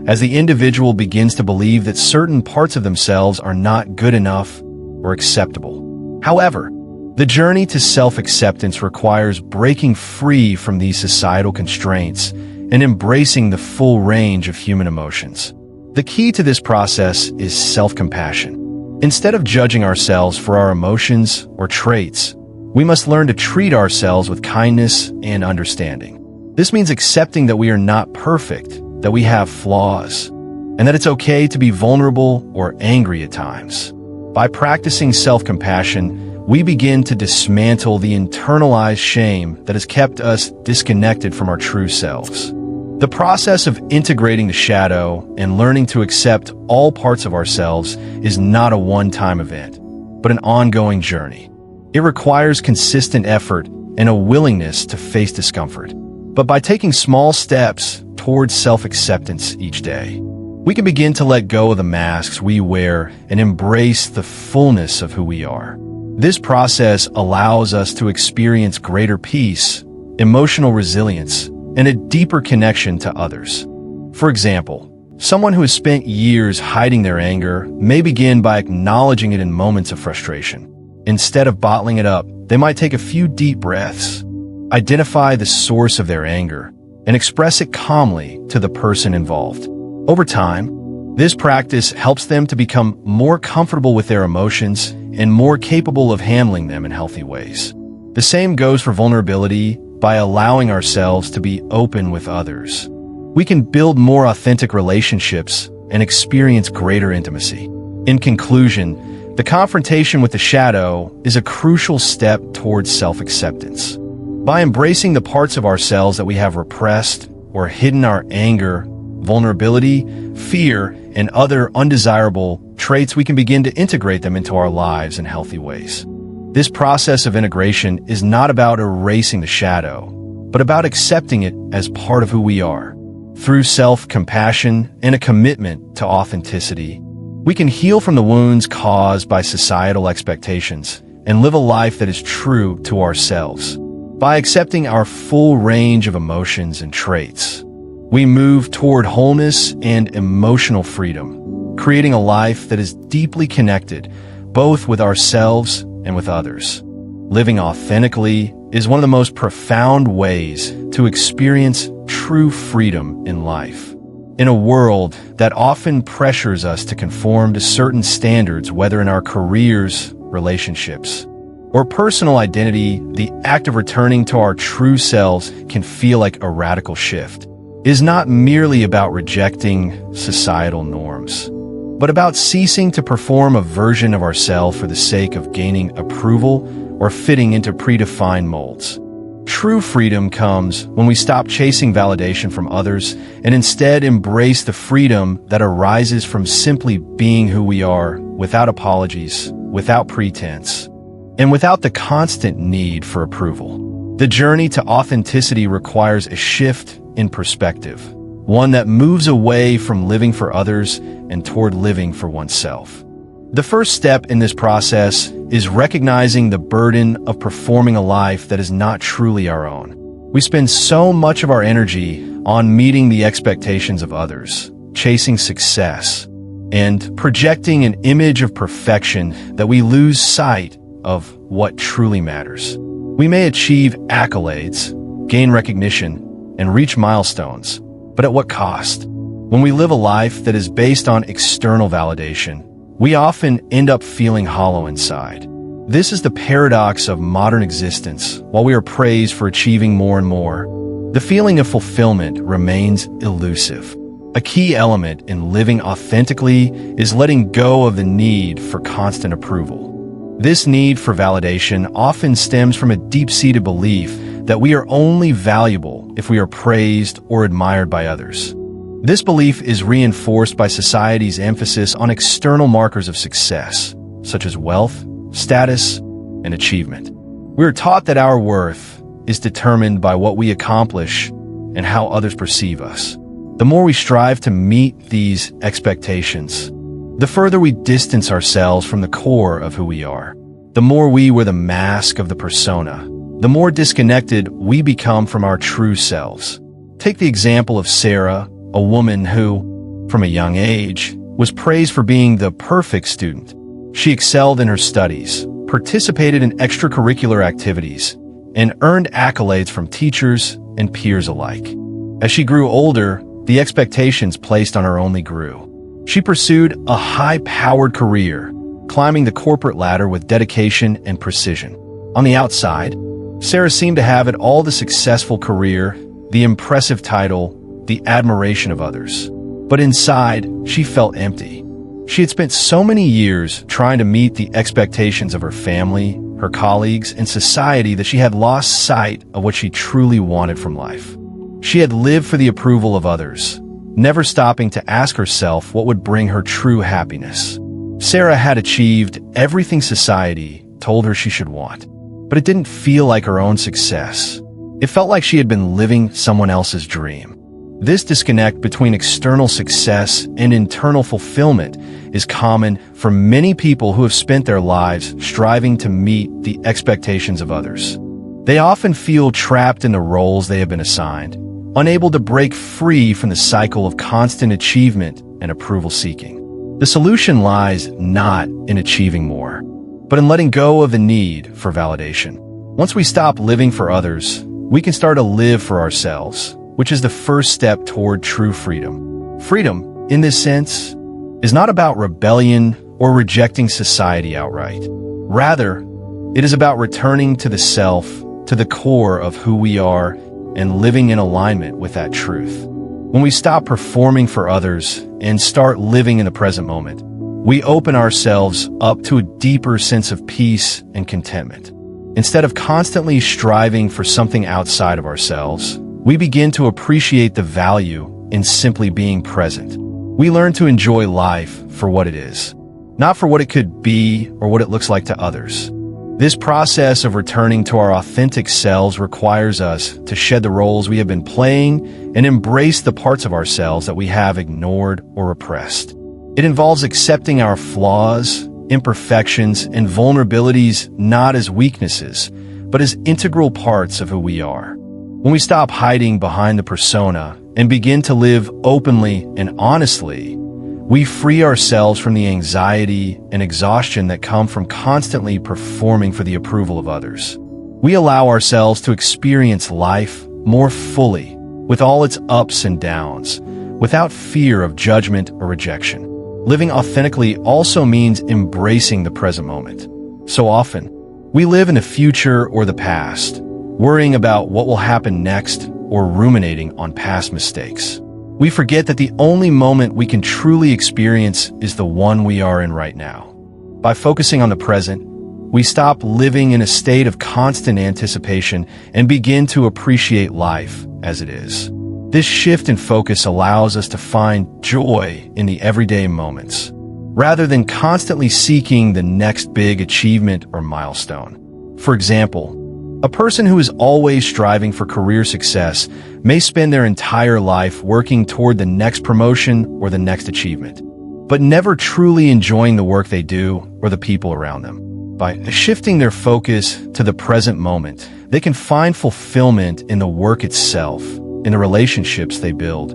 as the individual begins to believe that certain parts of themselves are not good enough or acceptable. However, the journey to self-acceptance requires breaking free from these societal constraints and embracing the full range of human emotions. The key to this process is self-compassion. Instead of judging ourselves for our emotions or traits, we must learn to treat ourselves with kindness and understanding. This means accepting that we are not perfect, that we have flaws, and that it's okay to be vulnerable or angry at times. By practicing self-compassion, we begin to dismantle the internalized shame that has kept us disconnected from our true selves. The process of integrating the shadow and learning to accept all parts of ourselves is not a one-time event, but an ongoing journey. It requires consistent effort and a willingness to face discomfort. But by taking small steps towards self-acceptance each day, we can begin to let go of the masks we wear and embrace the fullness of who we are. This process allows us to experience greater peace, emotional resilience, and a deeper connection to others. For example, someone who has spent years hiding their anger may begin by acknowledging it in moments of frustration. Instead of bottling it up, they might take a few deep breaths, identify the source of their anger, and express it calmly to the person involved. Over time, this practice helps them to become more comfortable with their emotions and more capable of handling them in healthy ways. The same goes for vulnerability. By allowing ourselves to be open with others, we can build more authentic relationships and experience greater intimacy. In conclusion, the confrontation with the shadow is a crucial step towards self-acceptance. By embracing the parts of ourselves that we have repressed or hidden, our anger, vulnerability, fear, and other undesirable traits, we can begin to integrate them into our lives in healthy ways. This process of integration is not about erasing the shadow, but about accepting it as part of who we are. Through self-compassion and a commitment to authenticity, we can heal from the wounds caused by societal expectations and live a life that is true to ourselves. By accepting our full range of emotions and traits, we move toward wholeness and emotional freedom, creating a life that is deeply connected both with ourselves and with others. Living authentically is one of the most profound ways to experience true freedom in life. In a world that often pressures us to conform to certain standards, whether in our careers, relationships, or personal identity, the act of returning to our true selves can feel like a radical shift. It is not merely about rejecting societal norms, but about ceasing to perform a version of ourselves for the sake of gaining approval or fitting into predefined molds. True freedom comes when we stop chasing validation from others and instead embrace the freedom that arises from simply being who we are, without apologies, without pretense, and without the constant need for approval. The journey to authenticity requires a shift in perspective, one that moves away from living for others and toward living for oneself. The first step in this process is recognizing the burden of performing a life that is not truly our own. We spend so much of our energy on meeting the expectations of others, chasing success, and projecting an image of perfection that we lose sight of what truly matters. We may achieve accolades, gain recognition, and reach milestones, but at what cost? When we live a life that is based on external validation, we often end up feeling hollow inside. This is the paradox of modern existence. While we are praised for achieving more and more, the feeling of fulfillment remains elusive. A key element in living authentically is letting go of the need for constant approval. This need for validation often stems from a deep-seated belief that we are only valuable if we are praised or admired by others. This belief is reinforced by society's emphasis on external markers of success, such as wealth, status, and achievement. We are taught that our worth is determined by what we accomplish and how others perceive us. The more we strive to meet these expectations, the further we distance ourselves from the core of who we are. The more we wear the mask of the persona, the more disconnected we become from our true selves. Take the example of Sarah, a woman who, from a young age, was praised for being the perfect student. She excelled in her studies, participated in extracurricular activities, and earned accolades from teachers and peers alike. As she grew older, the expectations placed on her only grew. She pursued a high-powered career, climbing the corporate ladder with dedication and precision. On the outside, Sarah seemed to have it all: the successful career, the impressive title, the admiration of others. But inside, she felt empty. She had spent so many years trying to meet the expectations of her family, her colleagues, and society that she had lost sight of what she truly wanted from life. She had lived for the approval of others, never stopping to ask herself what would bring her true happiness. Sarah had achieved everything society told her she should want, but it didn't feel like her own success. It felt like she had been living someone else's dream. This disconnect between external success and internal fulfillment is common for many people who have spent their lives striving to meet the expectations of others. They often feel trapped in the roles they have been assigned, unable to break free from the cycle of constant achievement and approval seeking. The solution lies not in achieving more, but in letting go of the need for validation. Once we stop living for others, we can start to live for ourselves, which is the first step toward true freedom. Freedom, in this sense, is not about rebellion or rejecting society outright. Rather, it is about returning to the self, to the core of who we are, and living in alignment with that truth. When we stop performing for others and start living in the present moment, we open ourselves up to a deeper sense of peace and contentment. Instead of constantly striving for something outside of ourselves, we begin to appreciate the value in simply being present. We learn to enjoy life for what it is, not for what it could be or what it looks like to others. This process of returning to our authentic selves requires us to shed the roles we have been playing and embrace the parts of ourselves that we have ignored or repressed. It involves accepting our flaws, imperfections, and vulnerabilities not as weaknesses, but as integral parts of who we are. When we stop hiding behind the persona and begin to live openly and honestly, we free ourselves from the anxiety and exhaustion that come from constantly performing for the approval of others. We allow ourselves to experience life more fully, with all its ups and downs, without fear of judgment or rejection. Living authentically also means embracing the present moment. So often, we live in the future or the past, worrying about what will happen next or ruminating on past mistakes. We forget that the only moment we can truly experience is the one we are in right now. By focusing on the present, we stop living in a state of constant anticipation and begin to appreciate life as it is. This shift in focus allows us to find joy in the everyday moments, rather than constantly seeking the next big achievement or milestone. For example, a person who is always striving for career success may spend their entire life working toward the next promotion or the next achievement, but never truly enjoying the work they do or the people around them. By shifting their focus to the present moment, they can find fulfillment in the work itself, in the relationships they build,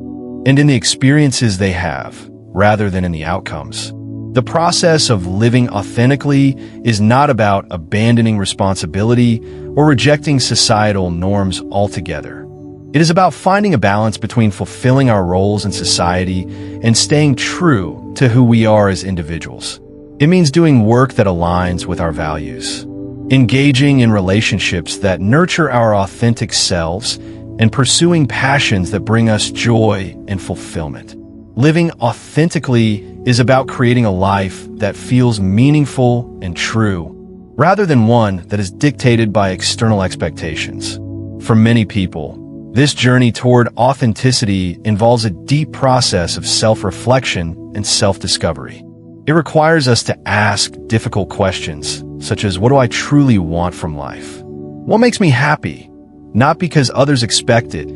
and in the experiences they have, rather than in the outcomes. The process of living authentically is not about abandoning responsibility or rejecting societal norms altogether. It is about finding a balance between fulfilling our roles in society and staying true to who we are as individuals. It means doing work that aligns with our values, engaging in relationships that nurture our authentic selves, and pursuing passions that bring us joy and fulfillment. Living authentically is about creating a life that feels meaningful and true, rather than one that is dictated by external expectations. For many people, this journey toward authenticity involves a deep process of self-reflection and self-discovery. It requires us to ask difficult questions, such as, what do I truly want from life? What makes me happy? Not because others expect it,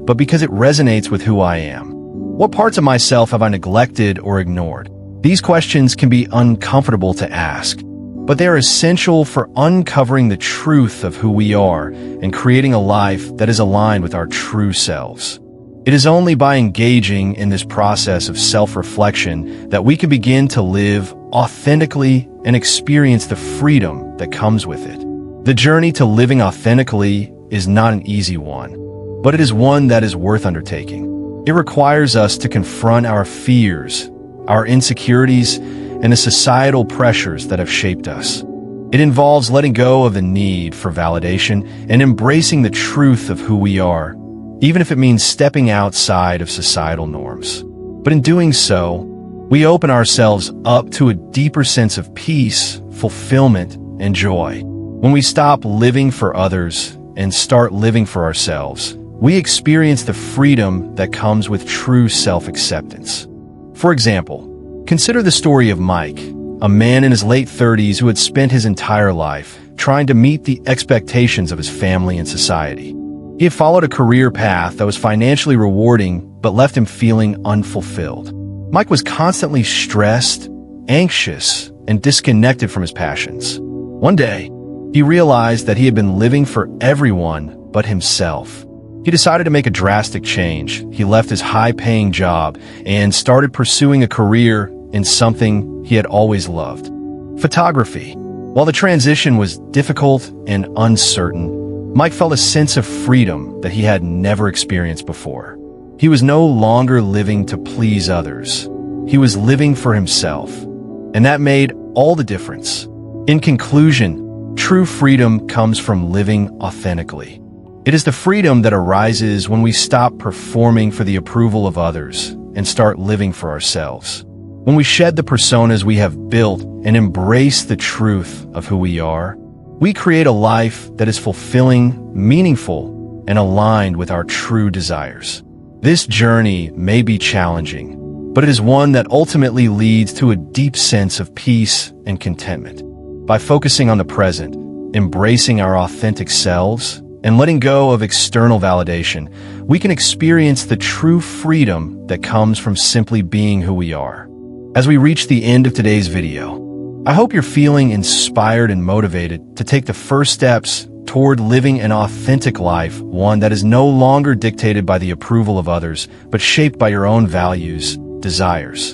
but because it resonates with who I am. What parts of myself have I neglected or ignored? These questions can be uncomfortable to ask, but they are essential for uncovering the truth of who we are and creating a life that is aligned with our true selves. It is only by engaging in this process of self-reflection that we can begin to live authentically and experience the freedom that comes with it. The journey to living authentically is not an easy one, but it is one that is worth undertaking. It requires us to confront our fears, our insecurities, and the societal pressures that have shaped us. It involves letting go of the need for validation and embracing the truth of who we are, even if it means stepping outside of societal norms. But in doing so, we open ourselves up to a deeper sense of peace, fulfillment, and joy. When we stop living for others and start living for ourselves, we experience the freedom that comes with true self-acceptance. For example, consider the story of Mike, a man in his late 30s who had spent his entire life trying to meet the expectations of his family and society. He had followed a career path that was financially rewarding but left him feeling unfulfilled. Mike was constantly stressed, anxious, and disconnected from his passions. One day, he realized that he had been living for everyone but himself. He decided to make a drastic change. He left his high-paying job and started pursuing a career in something he had always loved: photography. While the transition was difficult and uncertain, Mike felt a sense of freedom that he had never experienced before. He was no longer living to please others. He was living for himself, and that made all the difference. In conclusion, true freedom comes from living authentically. It is the freedom that arises when we stop performing for the approval of others and start living for ourselves. When we shed the personas we have built and embrace the truth of who we are, we create a life that is fulfilling, meaningful, and aligned with our true desires. This journey may be challenging, but it is one that ultimately leads to a deep sense of peace and contentment. By focusing on the present, embracing our authentic selves, and letting go of external validation, we can experience the true freedom that comes from simply being who we are. As we reach the end of today's video, I hope you're feeling inspired and motivated to take the first steps toward living an authentic life, one that is no longer dictated by the approval of others, but shaped by your own values, desires,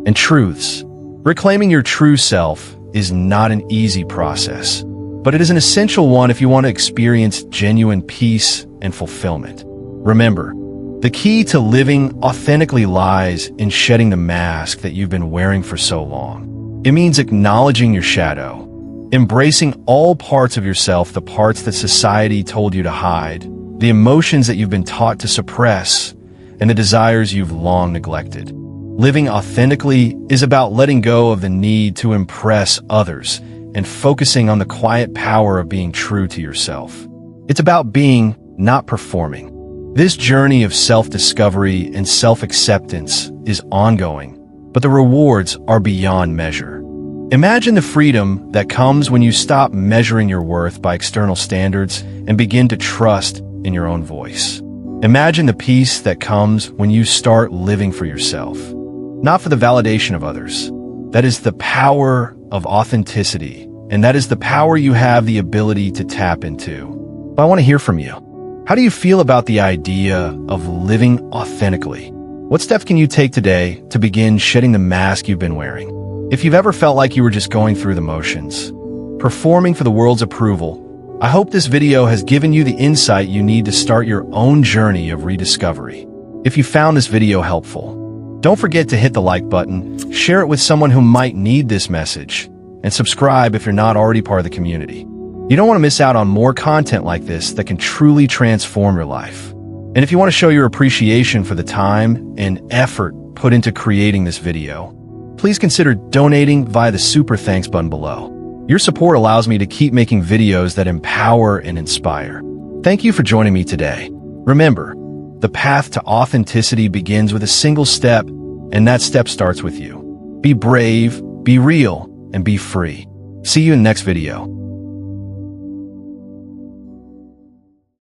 and truths. Reclaiming your true self is not an easy process, but it is an essential one if you want to experience genuine peace and fulfillment. Remember, the key to living authentically lies in shedding the mask that you've been wearing for so long. It means acknowledging your shadow, embracing all parts of yourself, the parts that society told you to hide, the emotions that you've been taught to suppress, and the desires you've long neglected. Living authentically is about letting go of the need to impress others and focusing on the quiet power of being true to yourself. It's about being, not performing. This journey of self-discovery and self-acceptance is ongoing, but the rewards are beyond measure. Imagine the freedom that comes when you stop measuring your worth by external standards and begin to trust in your own voice. Imagine the peace that comes when you start living for yourself, not for the validation of others. That is the power of authenticity, and that is the power you have the ability to tap into. But I want to hear from you. How do you feel about the idea of living authentically? What steps can you take today to begin shedding the mask you've been wearing? If you've ever felt like you were just going through the motions, performing for the world's approval, I hope this video has given you the insight you need to start your own journey of rediscovery. If you found this video helpful, don't forget to hit the like button, share it with someone who might need this message, and subscribe if you're not already part of the community. You don't want to miss out on more content like this that can truly transform your life. And if you want to show your appreciation for the time and effort put into creating this video, please consider donating via the super thanks button below. Your support allows me to keep making videos that empower and inspire. Thank you for joining me today. Remember, the path to authenticity begins with a single step, and that step starts with you. Be brave, be real, and be free. See you in the next video.